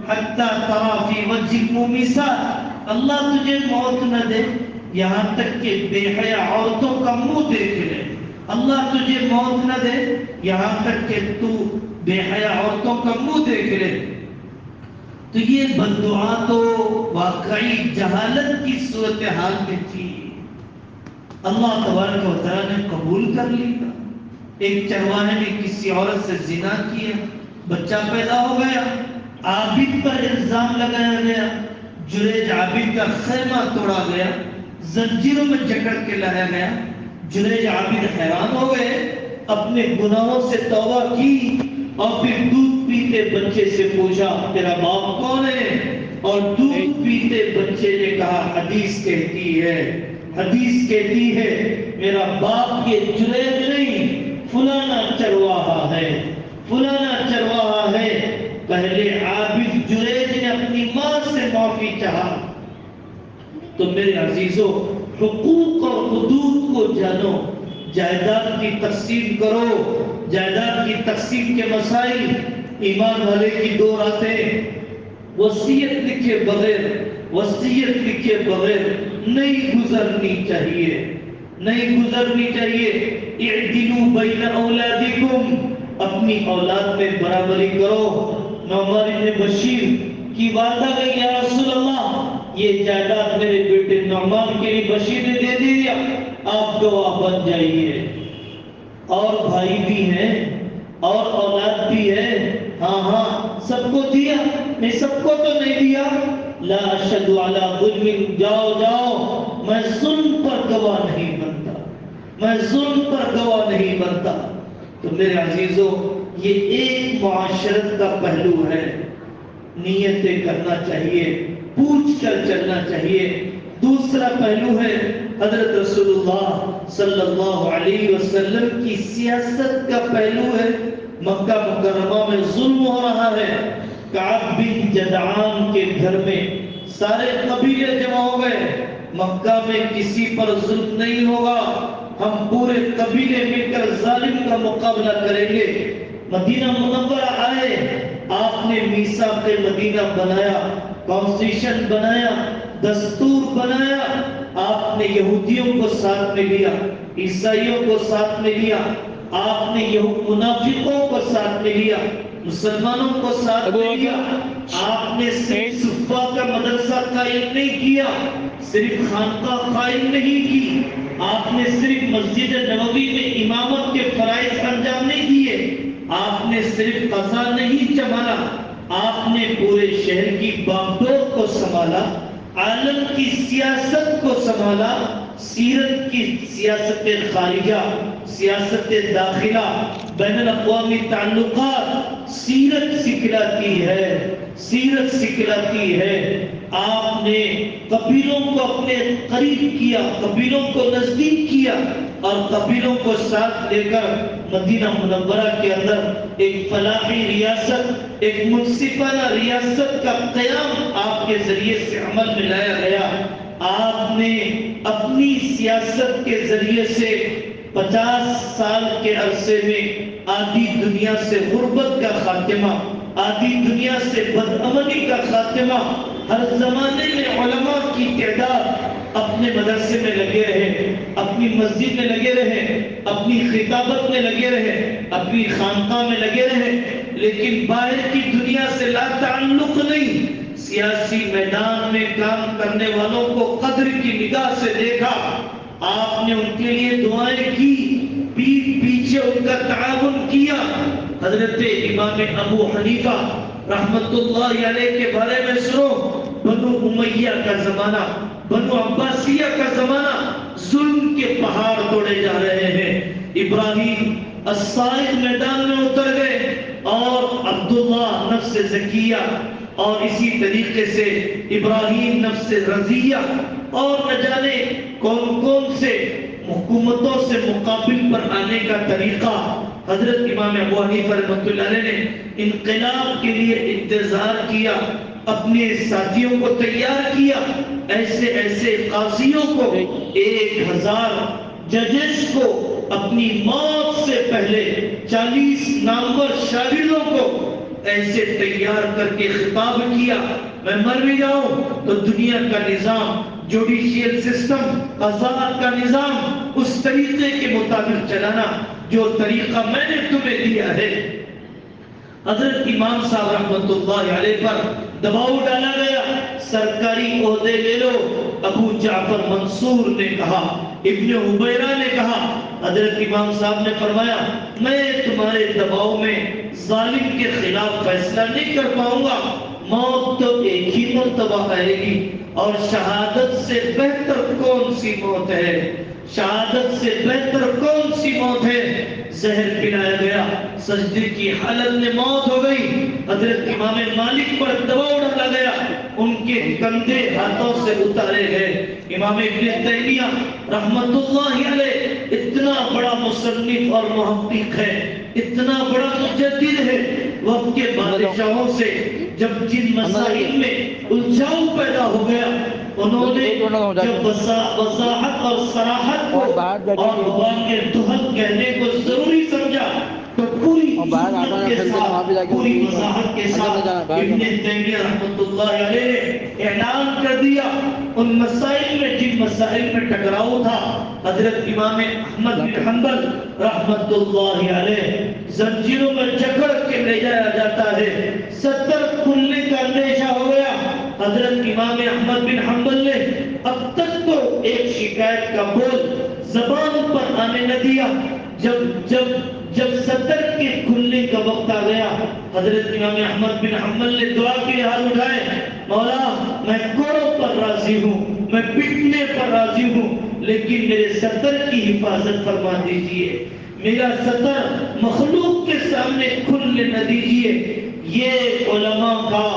حتی ترا فی وجہک مومسات، اللہ تجھے موت نہ دے یہاں تک کہ بے حیا عورتوں کا منہ دیکھ لے، اللہ تجھے موت نہ دے یہاں تک کہ تو بے حیا عورتوں کا منہ دیکھ لے۔ تو یہ بددعا تو واقعی جہالت کی صورتحال میں تھی، اللہ تبارک و تعالیٰ نے قبول کر لیا۔ ایک چرواہے نے کسی عورت سے زنا کیا، بچہ پیدا ہو گیا، عابد پر الزام لگایا گیا، جریج عابد کا خیمہ توڑا گیا، زنجیروں میں جکڑ کے لایا گیا۔ جریج عابد حیران ہو گئے، اپنے گناہوں سے توبہ کی اور پھر دودھ پیتے بچے سے پوچھا تیرا باپ کون ہے؟ اور دودھ پیتے بچے نے کہا حدیث کہتی ہے میرا باپ یہ جریج نہیں فلانا چرواہا ہے۔ پہلے عابد جریج نے اپنی ماں سے معافی چاہا۔ تو میرے عزیزو حقوق اور حدود کو جانو، جائیداد کی تقسیم کرو، جائیداد کی تقسیم کے مسائل ایمان والے کی دو راتیں، وصیت لکھے بغیر نہیں گزرنی چاہیے۔ اعدلوا بین اولادکم، اپنی اولاد میں برابری کرو۔ نعمان بن بشیر کی والدہ گئی یا رسول اللہ یہ جائیداد میرے بیٹے نعمان کے لیے بشیر نے دے دیا، آپ گواہ بن جائیے۔ اور بھائی بھی ہیں اور اولاد بھی ہے، ہاں سب کو دیا، نہیں سب کو تو نہیں دیا۔ لا اشہد علی ظلم، جاؤ میں ظلم پر گواہ نہیں بنتا، تو میرے عزیزو یہ ایک معاشرت کا پہلو ہے۔ نیتیں کرنا چاہیے، پوچھ کر چلنا چاہیے۔ دوسرا پہلو ہے حضرت رسول اللہ صلی اللہ علیہ وسلم کی سیاست کا پہلو ہے۔ مکہ مکرمہ میں ظلم ہو رہا ہے، کعب بن جدعان کے گھر میں سارے قبیلے جمع ہو گئے، مکہ میں کسی پر ظلم نہیں ہوگا، ہم پورے قبیلے مل کر ظالم کا مقابلہ کریں گے۔ مدینہ منورہ آئے، آپ نے میثاق مدینہ بنایا، کانسٹیٹیوشن بنایا، دستور بنایا۔ آپ نے یہودیوں کو ساتھ میں لیا، عیسائیوں کو ساتھ میں لیا، آپ نے منافقوں کو ساتھ میں لیا، مسلمانوں کو ساتھ میں لیا۔ آپ نے صرف صفا کا مدرسہ قائم نہیں کیا، صرف خانقاہ قائم نہیں کی، آپ نے صرف مسجد نبوی میں امامت کے فرائض انجام نہیں دیے، آپ نے صرف قضا نہیں سنبھالا، آپ نے پورے شہر کی باغڈور کو سنبھالا، عالم کی سیاست کو سنبھالا، سیرت کی سیاست خارجہ، سیاست داخلہ، بین الاقوامی تعلقات، سیرت سکھلاتی ہے، سیرت سکھلاتی ہے۔ آپ نے قبیلوں کو اپنے قریب کیا، قبیلوں کو نزدیک کیا، اور قبیلوں کو ساتھ لے کر مدینہ منورہ کے اندر ایک فلاحی ریاست، ایک منصفانہ ریاست کا قیام آپ کے ذریعے سے عمل میں لایا گیا۔ آپ نے اپنی سیاست کے ذریعے سے 50 سال کے عرصے میں آدھی دنیا سے غربت کا خاتمہ، آدھی دنیا سے بدامنی کا خاتمہ، ہر زمانے میں علماء کی تعداد اپنے مدرسے میں لگے رہے، اپنی مسجد میں لگے رہے، اپنی خطابت میں لگے رہے، اپنی خانقاہ میں لگے رہے، لیکن باہر کی دنیا سے لا تعلق نہیں۔ سیاسی میدان میں کام کرنے والوں کو قدر کی نگاہ سے دیکھا، آپ نے ان کے لیے دعائیں کی، پیٹھ پیچھے ان کا تعاون کیا۔ حضرت امام ابو حنیفہ رحمت اللہ علیہ کے بارے میں سنو، بنو امیہ کا زمانہ، بنو عباسیہ کا زمانہ، ظلم کے پہاڑ توڑے جا رہے ہیں۔ ابراہیم الصائغ میدان میں اتر گئے، اور عبداللہ نفس زکیہ، اور اسی طریقے سے ابراہیم نفس رضیہ، اور نہ جانے کون کون سے حکومتوں سے مقابل پر آنے کا طریقہ۔ حضرت امام ابو حنیفہ رحمۃ اللہ علیہ نے انقلاب کے لیے انتظار کیا، اپنے ساتھیوں کو تیار کیا، ایسے ایسے قاضیوں کو، 1000 ججز کو اپنی موت سے پہلے، 40 نامور شاگردوں کو ایسے تیار کر کے خطاب کیا، میں مر بھی جاؤں تو دنیا کا نظام، جوڈیشیل سسٹم، قضاء کا نظام اس طریقے کے مطابق چلانا جو طریقہ میں نے تمہیں دیا ہے۔ حضرت امام صاحب رحمت اللہ علیہ پر دباؤ ڈالا گیا، سرکاری عہدے لے لو۔ ابو جعفر منصور نے کہا، ابن حبیرہ نے کہا، حضرت امام صاحب نے فرمایا میں تمہارے دباؤ میں ظالم کے خلاف فیصلہ نہیں کر پاؤں گا، موت تو ایک ہی مرتبہ آئے گی، اور شہادت سے بہتر کون سی موت ہے، شہادت سے بہتر کون سی موت ہے؟ زہر پلایا گیا، سجدے کی حالت میں موت ہو گئی، حضرت امام مالک پر دباؤ ڈالا گیا، ان کے کندھے ہاتھوں سے اتارے گئے۔ امام ابن تیمیہ رحمت اللہ علیہ اتنا بڑا مصنف اور محقق ہے، اتنا بڑا مجدد ہے، وقت کے بادشاہوں سے جب جن مسائل میں الجھاؤ پیدا ہو گیا، انہوں نے جب وضاحت اور صراحت کو اور زبان کے دہل کہنے کو ضروری سمجھا تو پوری حکمت کے ساتھ، پوری وضاحت کے ساتھ ابن تیمیہ رحمت اللہ علیہ نے اعلان کر دیا ان مسائل میں جن مسائل میں ٹکراؤ تھا، حضرت امام احمد بن حنبل رحمت اللہ علیہ زنجیروں میں جکڑ کے لے جایا جاتا ہے، 70 کھلنے کا اندیشہ ہو گیا۔ حضرت امام احمد بن حنبل نے اب تک تو ایک شکایت کا بول زبان پر آنے نہ دیا، جب 70 کے کھلنے کا وقت آ گیا، حضرت امام احمد بن حنبل نے دعا کے ہاتھ اٹھائے، مولا میں کوڑوں پر راضی ہوں، میں پٹنے پر راضی ہوں، لیکن میرے 70 کی حفاظت فرما دیجئے، میرا 70 مخلوق کے سامنے کھلنے نہ دیجئے۔ یہ علماء کا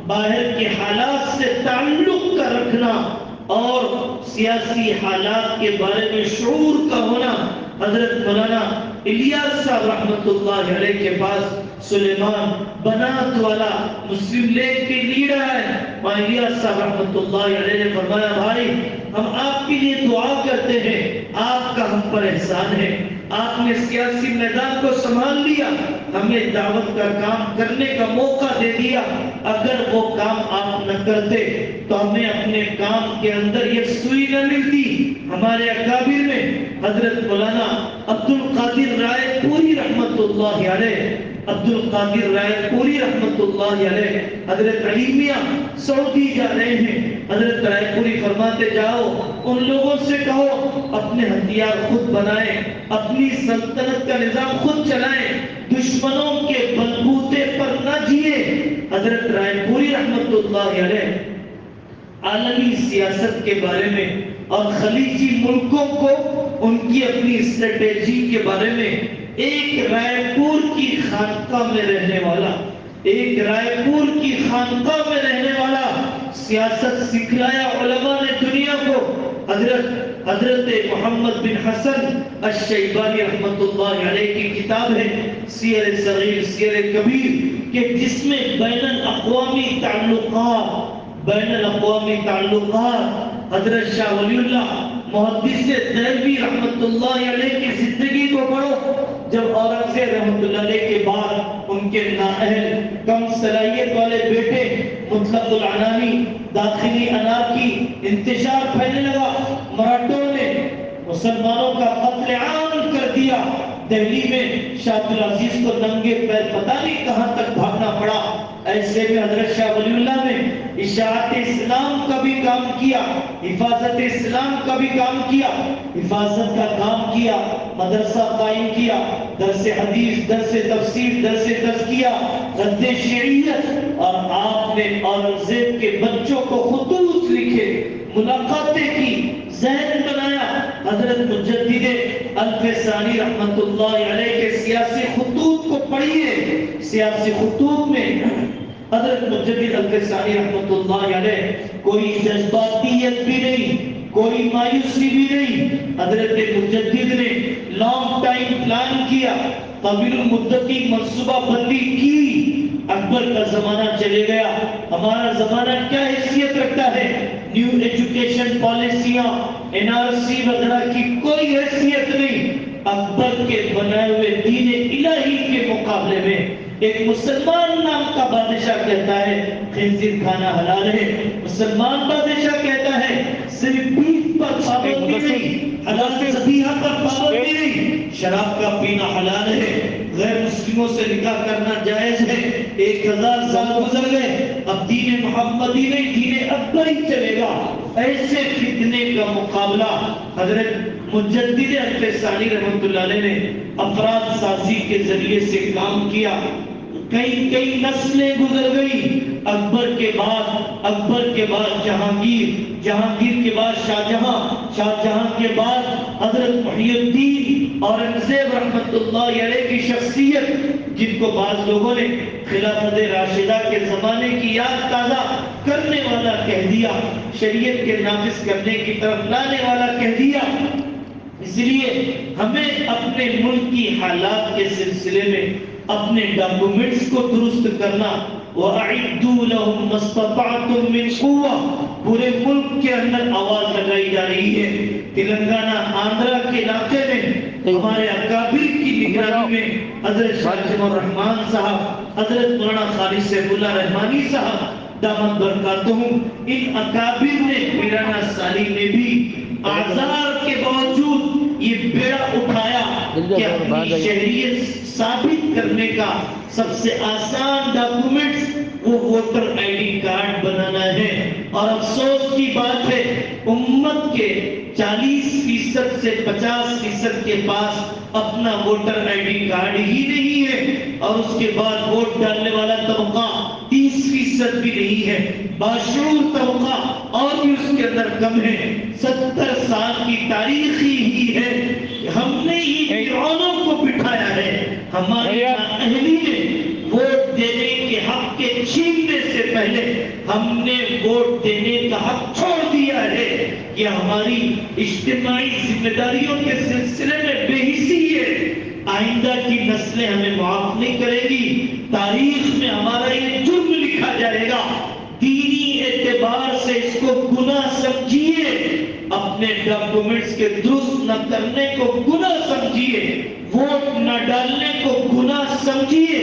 باہر کے حالات سے تعلق کا رکھنا اور سیاسی حالات کے بارے میں شعور کا ہونا. حضرت مولانا الیاس صاحب رحمت اللہ علیہ کے پاس سلیمان بنات والا مسلم لیگ کے لیڈر ہے. الیاس صاحب رحمت اللہ علیہ نے فرمایا بھائی ہم آپ کے لیے دعا کرتے ہیں, آپ کا ہم پر احسان ہے, آپ نے سیاسی میدان کو سنبھال لیا, ہمیں دعوت کا کام کرنے کا موقع دے دیا. اگر وہ کام آپ نہ کرتے تو ہمیں اپنے کام کے اندر یکسوئی نہ ملتی. ہمارے اکابر میں حضرت مولانا عبد القادر رائے پوری رحمت اللہ علیہ, عبد القادر رائے پوری رحمت اللہ علیہ حضرت علی میاں سعودی جا رہے ہیں. حضرت رائے پوری فرماتے جاؤ ان لوگوں سے کہو اپنے ہتھیار خود بنائیں, اپنی سلطنت کا نظام خود چلائیں, دشمنوں کے بلبوتے پر نہ جیے. حضرت رائے پوری رحمت اللہ علیہ عالمی سیاست کے بارے میں اور خلیجی ملکوں کو ان کی اپنی اسٹریٹجی کے بارے میں ایک رائے پور کی خانقاہ میں رہنے والا, ایک رائے پور کی خانقاہ میں رہنے والا سیاست سکھلایا علماء نے دنیا کو. حضرت محمد بن حسن الشیبانی رحمت اللہ علیہ کی کتاب ہے سیر صغیر سیر کبیر کہ جس میں بین الاقوامی تعلقات حضرت شاہ ولی اللہ محدث دہلوی رحمت اللہ علیہ کی زندگی کو پڑھو. جب اورنگزیب رحمت اللہ علیہ کے بعد ان کے نااہل کم صلاحیت والے بیٹے مطلق العنانی داخلی انارکی انتشار پھیلنے لگا, مراٹھوں نے مسلمانوں کا قتل عام کر دیا. دہلی میں شاہ عبد العزیز کو ننگے پیر پتہ نہیں کہاں تک بھاگنا پڑا. ایسے میں حضرت شاہ ولی اللہ نے اشاعت اسلام کا بھی کام کیا, حفاظت اسلام کا بھی کام کیا, حفاظت کا کام کیا, مدرسہ قائم کیا, درس حدیث, درس تفسیر, درس تزکیہ, رد شریعت, اور آپ نے اورنگزیب کے بچوں کو خطوط لکھے, ملاقاتیں کی, ذہن بنایا. حضرت مجدد الفسانی رحمت اللہ علیہ کے سیاسی خطوط کو پڑھیے. سیاسی خطوط میں حضرت مجدد الفسانی رحمت اللہ علیہ کوئی جذباتیت بھی نہیں, کوئی مایوسی بھی نہیں. حضرت مجدد نے لانگ ٹائم پلان کیا, طویل مدتی منصوبہ بندی کی. اکبر کا زمانہ چلے گیا, ہمارا زمانہ کیا حیثیت رکھتا ہے؟ نیو ایجوکیشن پالیسیاں NRC وغیرہ کی کوئی حیثیت نہیں. اکبر کے بنائے ہوئے دین الہی کے مقابلے میں ایک مسلمان نام کا بادشاہ کہتا ہے خنزیر کھانا حلال ہے, مسلمان بادشاہ کہتا ہے صرف بیف پر پابندی نہیں, حلال ذبیحہ پر پابندی نہیں, شراب کا پینا حلال ہے, غیر مسلموں سے نکاح کرنا جائز ہے. 1000 سال گزر گئے, اب دین محمدی نہیں دین اکبری چلے گا. ایسے فتنے کا مقابلہ حضرت مجدد الفسانی رحمت اللہ علیہ نے افراد سازی کے ذریعے سے کام کیا. کئی نسلیں گزر گئی. اکبر کے بعد جہانگیر کے بعد شاہجہاں کے بعد حضرت محی الدین اورنگزیب رحمت اللہ علیہ کی شخصیت, جن کو بعض لوگوں نے خلافت راشدہ کے زمانے کی یاد تازہ کرنے والا کہہ دیا, شریعت کے نافذ کرنے کی طرف لانے والا کہہ دیا. اس لیے ہمیں اپنے ملک کی حالات کے سلسلے میں اپنے ڈاکومنٹس کو درست کرنا. وَأَعِدُّوا لَهُمْ مَا اسْتَطَعْتُم مِّن قُوَّةٍ, پورے ملک کے اندر آواز لگائی جا رہی ہے. تلنگانہ آندھرا کے علاقے میں ہمارے اکابر کی نگرانی میں حضرت شاہ جمع الرحمان صاحب, حضرت مولانا خالد سیف اللہ رحمانی صاحب دامت برکاتہم, ان اکابر نے پیرانہ سالی میں بھی آزار کے باوجود یہ بیڑا اٹھایا کہ اپنی شہریت ثابت کرنے کا سب سے آسان ڈاکومنٹس وہ ووٹر آئی ڈی کارڈ بنانا ہے. اور افسوس کی بات ہے امت کے 40% سے 50% کے پاس اپنا ووٹر آئی ڈی کارڈ ہی نہیں ہے, اور اس کے بعد ووٹ ڈالنے والا طبقہ 30% بھی نہیں ہے. باشعور طبقہ اور بھی اس کے اندر کم ہے. 70 سال کی تاریخ ہی ہے ہم نے یہ فرعونوں کو بٹھایا ہے. ہماری نااہلی نے ووٹ دینے کے حق کے چھیننے سے پہلے ہم نے ووٹ دینے کا حق چھوڑ دیا ہے. یہ ہماری اجتماعی ذمہ داریوں کے سلسلے میں بے حسی ہے. آئندہ کی نسلیں ہمیں معاف نہیں کرے گی. تاریخ میں ہمارا یہ جرم لکھا جائے گا. دینی اعتبار سے اس کو گناہ سمجھیے. اپنے ڈاکومنٹس کے درست نہ کرنے کو گناہ سمجھیے. ووٹ نہ ڈالنے کو گناہ سمجھیے.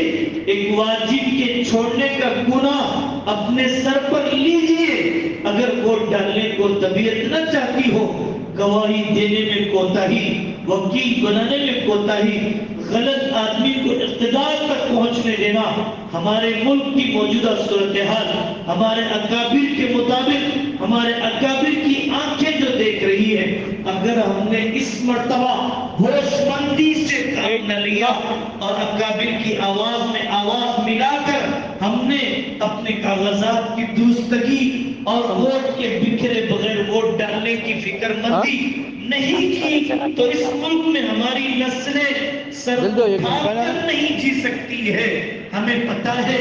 ایک واجب کے چھوڑنے کا گناہ اپنے سر پر لیجیے. اگر ووٹ ڈالنے کو طبیعت نہ چاہتی ہو، گواہی دینے میں کوتاہی، وکیل بنانے میں کوتاہی، غلط آدمی کو اقتدار تک پہنچنے دینا ہمارے ملک کی موجودہ صورتحال، ہمارے اکابر کے مطابق، ہمارے اکابر کی آنکھیں جو دیکھ رہی ہے، اگر ہم نے اس مرتبہ ہوش مندی سے کام نہ لیا اور اکابر کی آواز میں آواز ملا کر ہم نے اپنے کاغذات کی درستگی اور ووٹ کے بکھرے بغیر ووٹ ڈالنے کی فکر مندی نہیں کی تو اس ملک میں ہماری نسلیں سر اٹھا کر نہیں جی سکتی ہے. ہمیں پتا ہے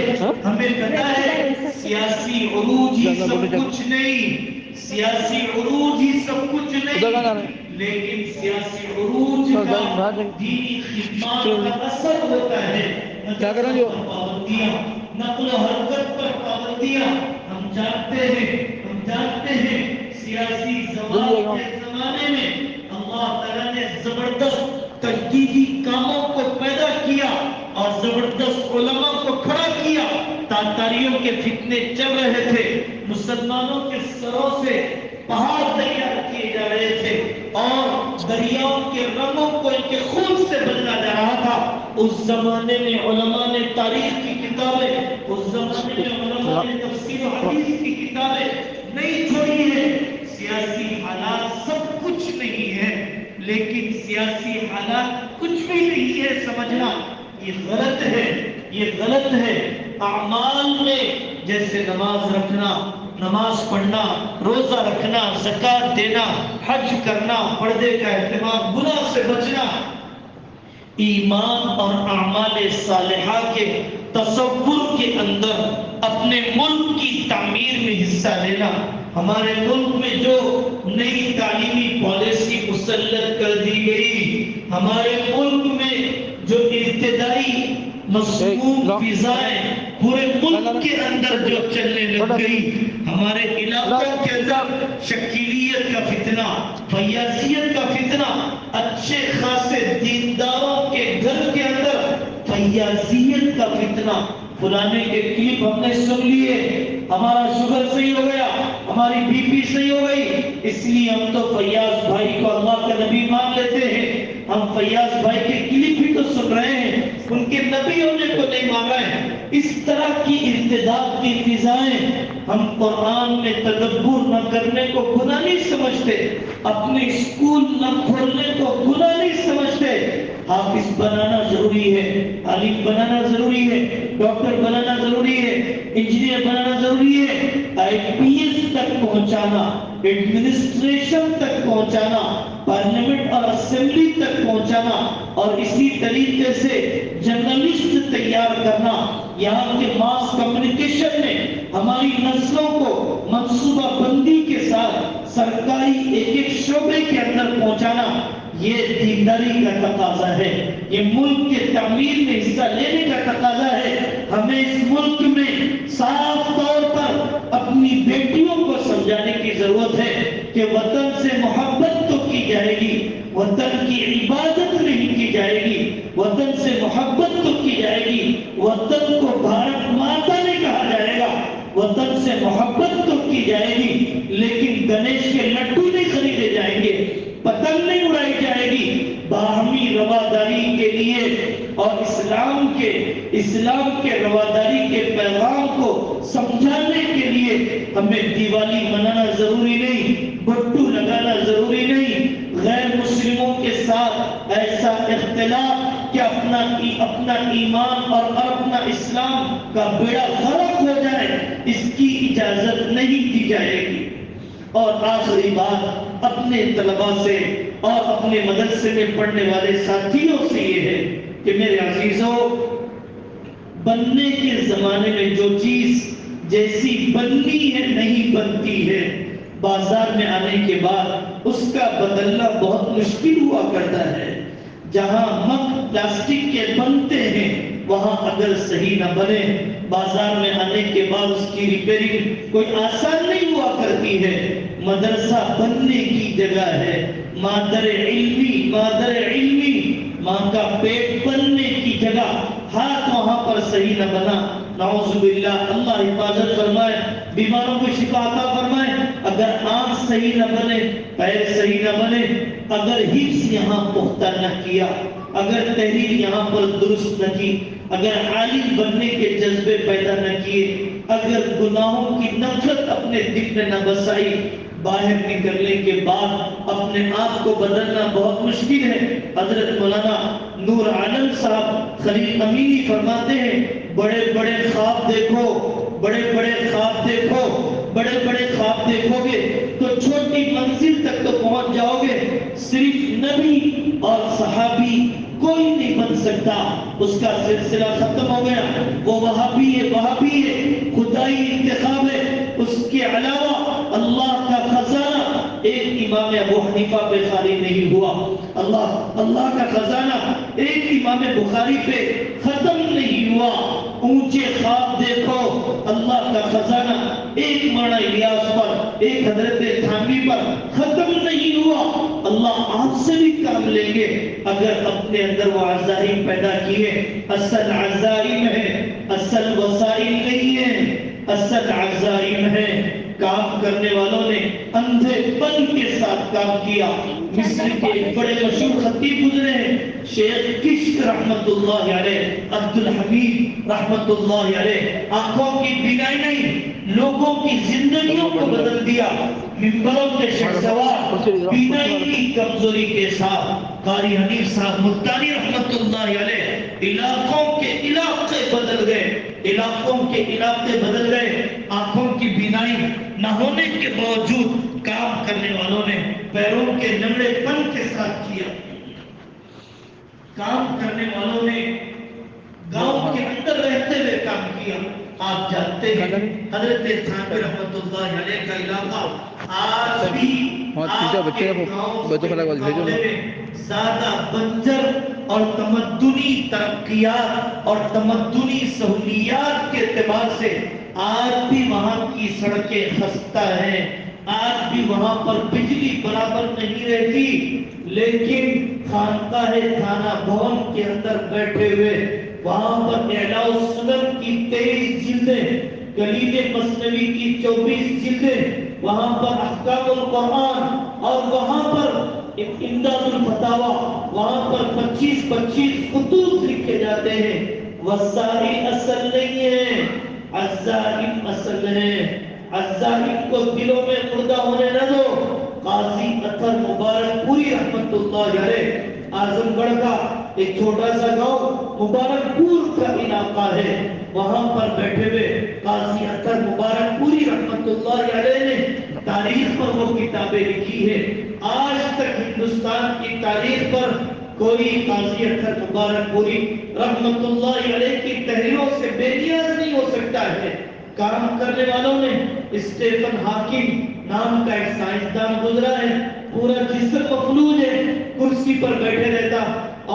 سیاسی عروج ہی سب کچھ نہیں، سیاسی عروج ہی سب کچھ نہیں، لیکن سیاسی عروج کا دینی خدمات کا اثر ہوتا ہے. پابندیاں، نقل و حرکت پر پابندیاں. ہم جانتے ہیں سیاسی زوال کے زمانے میں اللہ تعالیٰ نے زبردست تجدیدی کاموں کو پیدا کیا اور زبردست علماء کو کھڑا کیا. تاتاریوں کے فتنے چل رہے تھے، مسلمانوں کے سروں سے پہاڑ تیار کیے جا رہے تھے اور دریاؤں کے رنگوں کو ان کے خون سے بدلا جا رہا تھا. اس زمانے میں علماء نے تاریخ کی کتابیں، اس زمانے میں علماء نے تفسیر و حدیث کی کتابیں نہیں چھوڑی ہے. سیاسی حالات سب کچھ نہیں ہے، لیکن سیاسی حالات کچھ بھی نہیں ہے سمجھنا یہ غلط ہے. یہ غلط ہے. اعمال میں جیسے نماز رکھنا، نماز پڑھنا، روزہ رکھنا، زکوٰۃ دینا، حج کرنا، پردے کا اہتمام، گناہ سے بچنا، ایمان اور اعمال صالحہ کے تصور کے اندر اپنے ملک کی تعمیر میں حصہ لینا. ہمارے ملک میں جو نئی تعلیمی پالیسی مسلط کر دی گئی، ہمارے ملک میں جو ابتدائی مسموم فضائیں پورے ملک کے اندر جو چلنے لگ گئی، ہمارے علاقوں کے اندر شکیلیت کا فتنہ، فیاضیت کا فتنہ، اچھے خاصے دینداروں کے گھر کے اندر فیاضیت کا فتنہ. فلانے کے کلپ ہم نے سن لیے، ہمارا شوگر صحیح ہو گیا، ہماری بی پی صحیح ہو گئی، اس لیے ہم تو فیاض بھائی کو اللہ کا نبی مان لیتے ہیں. ہم فیاض بھائی کے کلپ بھی تو سن رہے ہیں، ان کے نبی ہونے کو نہیں مان رہے ہیں. اس طرح کی ارتداد کی فضائیں ہم قرآن میں تدبر نہ کرنے کو گناہ نہیں سمجھتے، اپنے اسکول نہ کھولنے کو گناہ نہیں سمجھتے. حافظ بنانا ضروری ہے، عالم بنانا ضروری ہے، ڈاکٹر بنانا ضروری ہے، انجینئر بنانا ضروری ہے. IPS تک پہنچانا، ایڈمنسٹریشن تک پہنچانا، پارلیمنٹ اور اسمبلی تک پہنچانا اور اسی طریقے سے جرنلسٹ تیار کرنا. یہاں کے ماس کمیونیکیشن میں ہماری نسلوں کو منصوبہ بندی کے ساتھ سرکاری ایک ایک شعبے کے اندر پہنچانا، یہ دینداری کا تقاضا ہے، یہ ملک کے تعمیر میں حصہ لینے کا تقاضا ہے. ہمیں اس ملک میں صاف طور پر اپنی بیٹیوں کو سمجھانے کی ضرورت ہے کہ وطن سے محبت تو کی جائے گی، وطن کی عبادت نہیں کی جائے گی. وطن سے محبت تو کی جائے گی، وطن کو بھارت ماتا نہیں کہا جائے گا. وطن سے محبت تو کی جائے گی، لیکن گنیش کے لڈو نہیں خریدے جائیں گے، پتنگ نہیں اڑائی جائے گی. باہمی رواداری کے لیے اور اسلام کے رواداری کے پیغام کو سمجھانے کے لیے ہمیں دیوالی منانا ضروری نہیں، بٹو لگانا ضروری نہیں، غیر مسلموں کے ساتھ ایسا اختلاف کہ اپنا ایمان اور اپنا اسلام کا بیڑا غرق ہو جائے، اس کی اجازت نہیں دی جائے گی. اور آخری بات اپنے طلباء سے اور اپنے مدرسے میں پڑھنے والے ساتھیوں سے یہ ہے کہ میرے عزیزوں، بننے کے زمانے میں جو چیز جیسی بننی ہے نہیں بنتی ہے، بازار میں آنے کے بعد اس کا بدلنا بہت مشکل ہوا کرتا ہے۔ جہاں مگ پلاسٹک کے بنتے ہیں وہاں اگر صحیح نہ بنے، بازار میں آنے کے بعد اس کی ریپیئرنگ کوئی آسان نہیں ہوا کرتی ہے۔ مدرسہ بننے کی جگہ ہے، مادر علمی ماں کا پیٹ بننے کی جگہ، ہاتھ وہاں پر صحیح نہ بنا، نعوذ باللہ، اللہ حفاظت فرمائے، بیماروں کو شفا عطا فرمائے۔ اگر آنکھ صحیح نہ بنے، پیر صحیح نہ بنے، اگر حفظ یہاں پختہ نہ کیا، اگر تحریر یہاں پر درست نہ کی، اگر عالم بننے کے جذبے پیدا نہ کیے، اگر گناہوں کی نفرت اپنے دل میں نہ بسائی، باہر نکلنے کے بعد اپنے آپ کو بدلنا بہت مشکل ہے۔ حضرت مولانا نور عالم صاحب خلیل امینی فرماتے ہیں، بڑے بڑے خواب دیکھو، بڑے بڑے خواب دیکھو، بڑے بڑے خواب دیکھو گے تو چھوٹی منزل تک تو پہنچ جاؤ گے۔ صرف نبی اور صحابی کوئی نہیں بن سکتا، اس کا سلسلہ ختم ہو گیا، وہ وہابی ہے، خدائی انتخاب ہے۔ اس کے علاوہ اللہ کا خزانہ ایک امام ابو حنیفہ پہ خالی نہیں ہوا، اللہ کا خزانہ ایک امام بخاری پہ ختم نہیں ہوا۔ اونچے خواب دیکھو، اللہ کا خزانہ ایک مولانا الیاس پر، ایک حضرت تھانوی پر ختم نہیں ہوا۔ اللہ آپ سے بھی کام لیں گے اگر اپنے اندر وہ عزائم پیدا کیے۔ اصل عزائم ہے، اصل وسائل نہیں ہے، اصل عزائم ہے۔ کام کرنے والوں نے اندھے پن کے ساتھ کام کیا۔ مصر کے ایک بڑے مشہور خطیب گزرے ہیں، شیخ کشک رحمت اللہ علیہ، عبد الحمید رحمت اللہ علیہ، آنکھوں کی بینائی نہیں، لوگوں کی زندگیوں کو بدل دیا۔ ممبروں کے شہسوار بینائی کی کمزوری کے ساتھ، قاری حنیف صاحب ملتانی رحمت اللہ علیہ، علاقوں کے علاقے بدل گئے، علاقوں کے علاقے بدل گئے۔ آنکھوں کی بینائی نہ ہونے کے باوجود کام کرنے والوں نے پیروں کے نمڑے پن کے ساتھ کیا۔ کام کرنے والوں نے گاؤں کے اندر رہتے ہوئے کام کیا۔ آپ جانتے ہیں حضرت تھانوی رحمت اللہ علیہ کا علاقہ آج بھی آپ کے گاؤں کے مقابلے میں زیادہ بنجر اور تمدنی ترقیات اور تمدنی سہولیات کے اعتبار سے آج بھی وہاں کی سڑکیں خستہ ہیں، آج بھی وہاں پر بجلی برابر نہیں رہتی، لیکن خانقاہ تھانہ بھون کے اندر بیٹھے ہوئے وہاں پر اعلاء السنن کی 23 جلدیں، کلیم مثنوی کی 24 جلدیں، وہاں پر احکام القرآن اور وہاں پر امداد الفتاوی، وہاں پر 25 خطوط لکھے جاتے ہیں۔ وسائل اصل نہیں ہے، عزائم اصل ہے۔ عزائم کو دلوں میں مردہ ہونے نہ دو۔ قاضی اطہر مبارک پوری رحمت اللہ علیہ، اعظم گڑھ کا ایک چھوٹا سا گاؤں مبارک پور کا علاقہ ہے، وہاں پر بیٹھے ہوئے قاضی اطہر مبارک پوری رحمت اللہ علیہ نے تاریخ پر وہ کتابیں لکھی ہے۔ آج تک ہندوستان کی تاریخ پر کوئی قاضی اطہر مبارک پوری رحمت اللہ علیہ کی تحریروں سے بے نیاز نہیں ہو سکتا ہے۔ کام کرنے والوں نے اسٹیفن ہاکنگ نام کا ایک سائنسدان گزرا ہے، پورا جسم مفلوج ہے، کرسی پر بیٹھے رہتا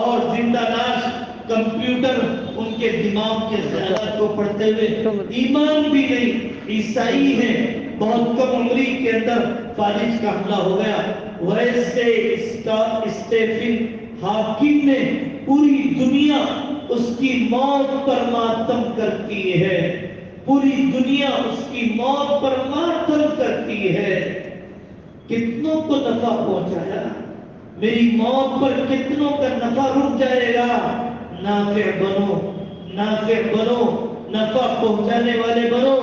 اور زندہ لاش کمپیوٹر ان کے دماغ کے خیالات کو پڑھتے ہوئے، ایمان بھی نہیں، عیسائی ہے، بہت کم عمری کے اندر فالج کا حملہ ہو گیا۔ ویسے اسٹیفن ہاکنگ نے پوری دنیا اس کی موت پر ماتم کرتی ہے، پوری دنیا اس کی موت پر ماتم کرتی ہے۔ کتنوں کو نفع پہنچایا، میری موت پر کتنوں کا نفع رک جائے گا۔ نافع بنو، نافع بنو، نفع پہنچانے والے بنو۔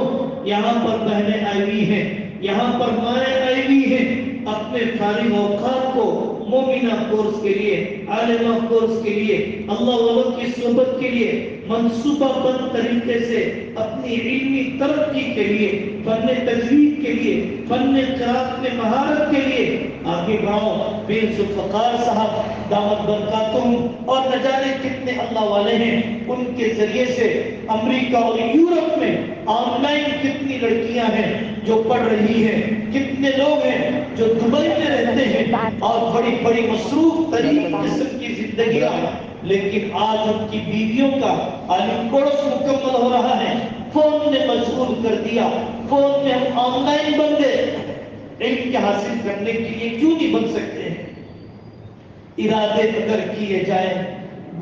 یہاں پر بہنیں آئی ہوئی ہیں، یہاں پر مائیں آئی ہوئی ہیں، اپنے فارغ اوقات کو مومنہ کورس کے لیے، عالمہ کورس کے لیے، اللہ والوں کی صحبت کے لیے منصوبہ بند طریقے سے اپنے اپنی علمی ترقی کے لیے، فن تجوید کے لیے، فن قراءت میں مہارت کے لیے آگے بڑھو۔ پیر ذوالفقار صاحب دامت برکاتہم اور نہ جانے کتنے اللہ والے ہیں، ان کے ذریعے سے امریکہ اور یورپ میں آن لائن کتنی لڑکیاں ہیں جو پڑھ رہی ہیں، کتنے لوگ ہیں جو دبئی میں رہتے ہیں اور بڑی بڑی مصروف ترین قسم کی زندگیاں، لیکن آج ان کی بیویوں کا عالم کورس مکمل ہو رہا ہے، فون نے مشغول کر دیا، فون میں ہم آن لائن بن گئے۔ علم کے حاصل کرنے کے لیے کیوں نہیں بن سکتے ہیں؟ ارادے اگر کیے جائیں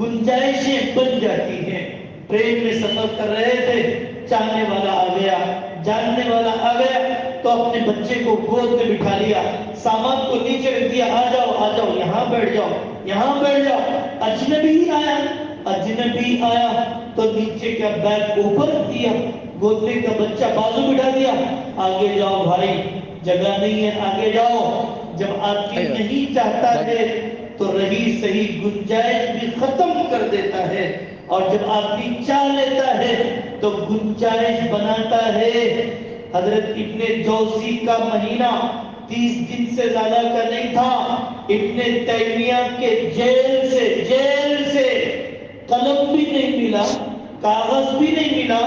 گنجائشیں بن جاتی ہیں۔ ٹرین میں سفر کر رہے تھے، چاہنے والا آ گیا، جاننے والا آ گیا تو اپنے بچے کو گود میں بٹھا لیا، سامان کو نیچے رکھ دیا، آ جاؤ یہاں بیٹھ جاؤ، یہاں بیٹھ جاؤ۔ اجنبی آیا تو نیچے کا بیگ اوپر رکھ دیا، گود میں کا بچہ بازو بٹھا دیا، آگے جاؤ بھائی جگہ نہیں ہے، آگے جاؤ۔ جب آدمی نہیں چاہتا ہے تو رہی صحیح گنجائش بھی ختم کر دیتا ہے، اور جب آدمی چاہ لیتا ہے تو گنجائش بناتا ہے۔ حضرت ابن جوزی کا مہینہ 30 دن سے زیادہ کا نہیں تھا۔ ابن تیمیہ کے جیل سے قلم بھی نہیں ملا، کاغذ بھی نہیں ملا،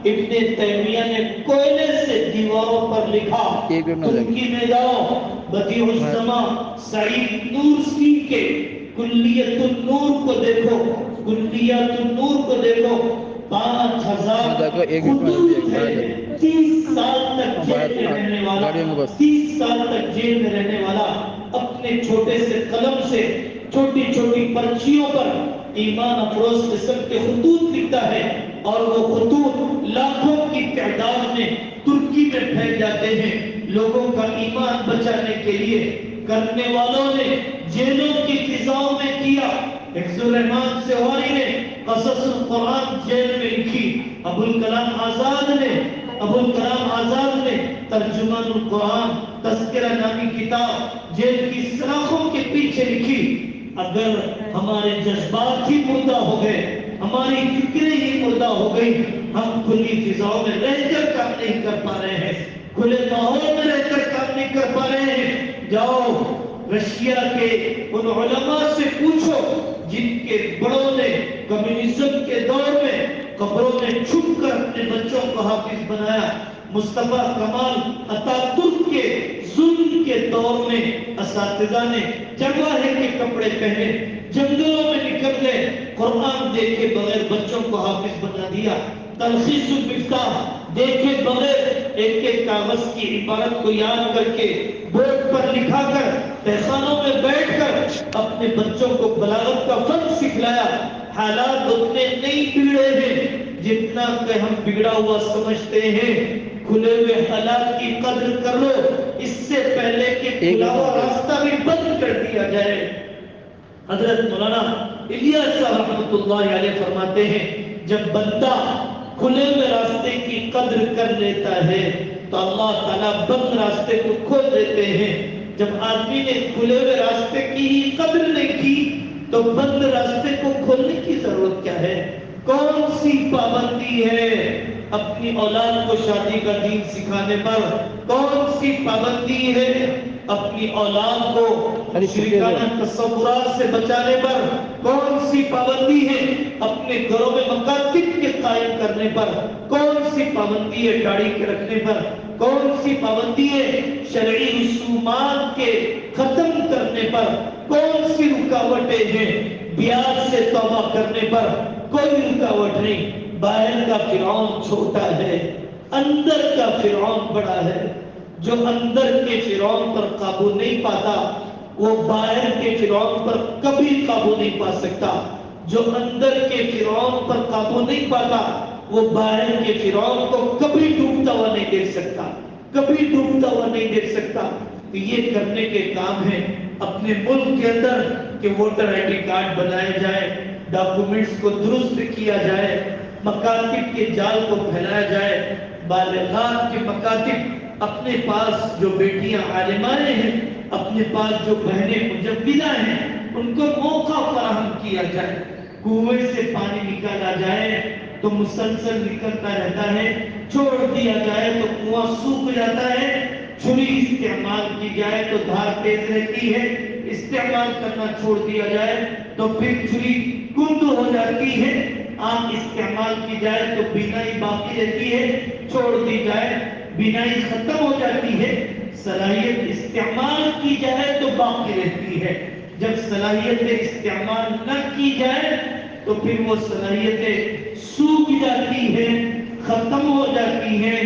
ابن تیمیہ نے کوئلے سے دیواروں پر لکھا۔ ترکی میں جاؤ، بدیع السما سعید نورسی کے کلیت النور کو دیکھو، کلیت النور کو دیکھو، 5000 خطوط ہے۔ 30 سال تک جیل میں رہنے والا، 30 سال تک جیل میں رہنے والا اپنے چھوٹے سے قلم سے چھوٹی چھوٹی پرچیوں پر ایمان افروز قسم کے خطوط لکھتا ہے، اور وہ خطوط لاکھوں کی تعداد میں ترکی میں پھیل جاتے ہیں۔ لوگوں کا ایمان بچانے کے لیے کرنے والوں نے جیلوں کی فضاؤں میں کیا۔ حفظ الرحمان سہواری نے قصص القرآن جیل میں لکھی، ابوالکلام آزاد نے ترجمان القرآن تذکرہ نامی کتاب جیل کی سلاخوں کے پیچھے لکھی۔ اگر ہمارے جذبات ہی مردہ ہو گئے، ہماری فکریں ہی مردہ ہو گئی، ہم کھلی فضاؤں میں رہ کر کام نہیں کر پا رہے ہیں، کھلے ماحول میں رہ کر کام نہیں کر پا رہے ہیں۔ جاؤ رشیا کے ان علماء سے پوچھو جن کے بڑوں نے کمیونزم کے دور میں قبروں میں چھپ کر اپنے بچوں کو حافظ بنایا۔ مصطفیٰ کمال اتاترک کے ظلم کے دور میں اساتذہ نے چرواہے کے کپڑے پہنے جنگلوں میں نکل گئے، قرآن دیکھے بغیر بچوں کو حافظ بنا دیا۔ تلخیص المفتاح دیکھے بغیر ایک ایک کاغذ کی عبارت کو یاد کر کے بورڈ پر لکھا کر تہخانوں میں بیٹھ کر اپنے بچوں کو بلاغت کا فن سکھلایا۔ حالات اتنے نہیں بگڑے ہیں جتنا کہ ہم بگڑا ہوا سمجھتے ہیں۔ کھلے ہوئے حالات کی قدر کر لو، اس سے پہلے کہ کھلا ہوا راستہ بھی بند کر دیا جائے۔ حضرت مولانا الیاس صاحب رحمۃ اللہ علیہ فرماتے ہیں جب بندہ کھلے ہوئے راستے کی قدر کر لیتا ہے تو اللہ تعالیٰ بند راستے کو کھول دیتے ہیں۔ جب آدمی نے کھلے ہوئے راستے کی ہی قدر نہیں کی تو بند راستے کو کھولنے کی ضرورت کیا ہے؟ کون سی پابندی ہے اپنی اولاد کو شادی کا دین سکھانے پر؟ کون سی پابندی ہے اپنی اولاد کو شرکانہ تصورات سے بچانے پر؟ کون سی پابندی ہے اپنے گھروں میں مکاتب کے قائم کرنے پر؟ کون سی پابندی ہے داڑھی کے رکھنے پر؟ کون سی پابندی ہے شرعی رسومات کے ختم کرنے پر؟ کون سی رکاوٹیں ہیں بیاج سے توبہ کرنے پر؟ کوئی رکاوٹ نہیں۔ باہر کا فرعون چھوٹا ہے، اندر کا فرعون بڑا ہے۔ جو اندر کے فرعون پر قابو نہیں پاتا وہ باہر کے فرعون پر کبھی قابو نہیں پا سکتا۔ جو اندر کے فرعون پر قابو نہیں پاتا وہ باہر کے فرعون کو کبھی ڈوبتا ہوا نہیں دیکھ سکتا، کبھی ڈوبتا ہوا نہیں دیکھ سکتا۔ تو یہ کرنے کے کام ہیں اپنے ملک کے اندر کہ ووٹر آئی ڈی کارڈ بنائے جائے، ڈاکومنٹس کو درست کیا جائے، مکاتب کے جال کو پھیلایا جائے، بالغات کے مکاتب اپنے پاس جو بیٹیاں عالمانیں ہیں، اپنے پاس جو بہنیں مجوزہ ہیں، ان کو موقع فراہم کیا جائے، کنویں سے پانی نکالا جائے، تو مسلسل نکلتا رہتا ہے، چھوڑ دیا جائے تو کنواں سوکھ جاتا ہے، چھری استعمال کی جائے تو دھار تیز رہتی ہے، استعمال کرنا چھوڑ دیا جائے تو پھر چھری کند ہو جاتی ہے، آنکھ استعمال کی جائے تو بینائی باقی رہتی ہے، چھوڑ دی جائے بینائی ختم ہو جاتی ہے، صلاحیت استعمال کی جائے تو باقی رہتی ہے، جب صلاحیت استعمال نہ کی جائے تو پھر وہ صلاحیتیں سوکھ جاتی ہیں، ختم ہو جاتی ہیں،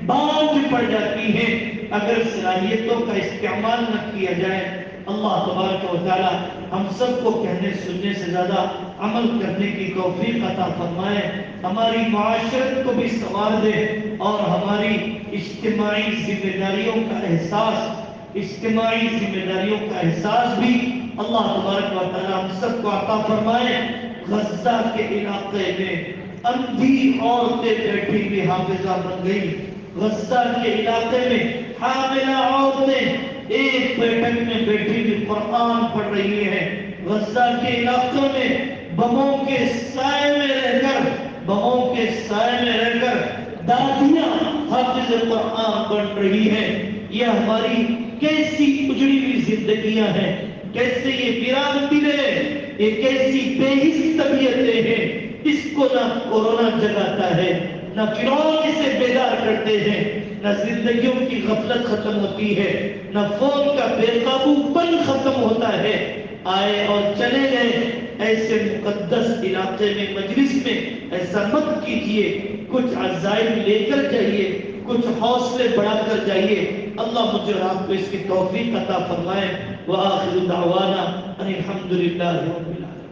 بانجھ پڑ جاتی ہیں۔ اگر صلاحیتوں کا استعمال نہ کیا جائے، اللہ تبارک و تعالی ہم سب کو کہنے سننے سے زیادہ عمل کرنے کی توفیق عطا فرمائے، ہماری معاشرت کو بھی سنوار دے اور ہماری اجتماعی ذمہ داریوں کا احساس بھی اللہ تبارک و تعالی ہم سب کو عطا فرمائے۔ غزہ کے علاقے میں اندھی عورتیں بیٹھی ہوئی حافظہ بن گئی، غزہ کے علاقے میں حاملہ عورتیں ایک بیٹھک میں بیٹھی ہوئی قرآن پڑھ رہی ہیں، غزہ کے علاقوں میں بموں کے سائے میں رہ کر دادیاں حافظ قرآن بن رہی ہیں۔ یہ ہماری کیسی اجڑی ہوئی زندگیاں ہیں، کیسے یہ ویران دلیں، یہ کیسی بے حس طبیعتیں ہیں۔ اس کو نہ کورونا جگاتا ہے، نہ فرعون اسے بیدار کرتے ہیں، نہ زندگیوں کی غفلت ختم ہوتی ہے، نہ فون کا بے قابو پن ختم ہوتا ہے۔ آئے اور چلے گئے، ایسے مقدس علاقے میں مجلس میں ایسا مت کیجئے، کچھ عزائم لے کر جائیے، کچھ حوصلے بڑھا کر جائیے۔ اللہ مجھے اور آپ کو اس کی توفیق عطا فرمائے۔ وآخر دعوانا ان الحمد للہ رب العالمین۔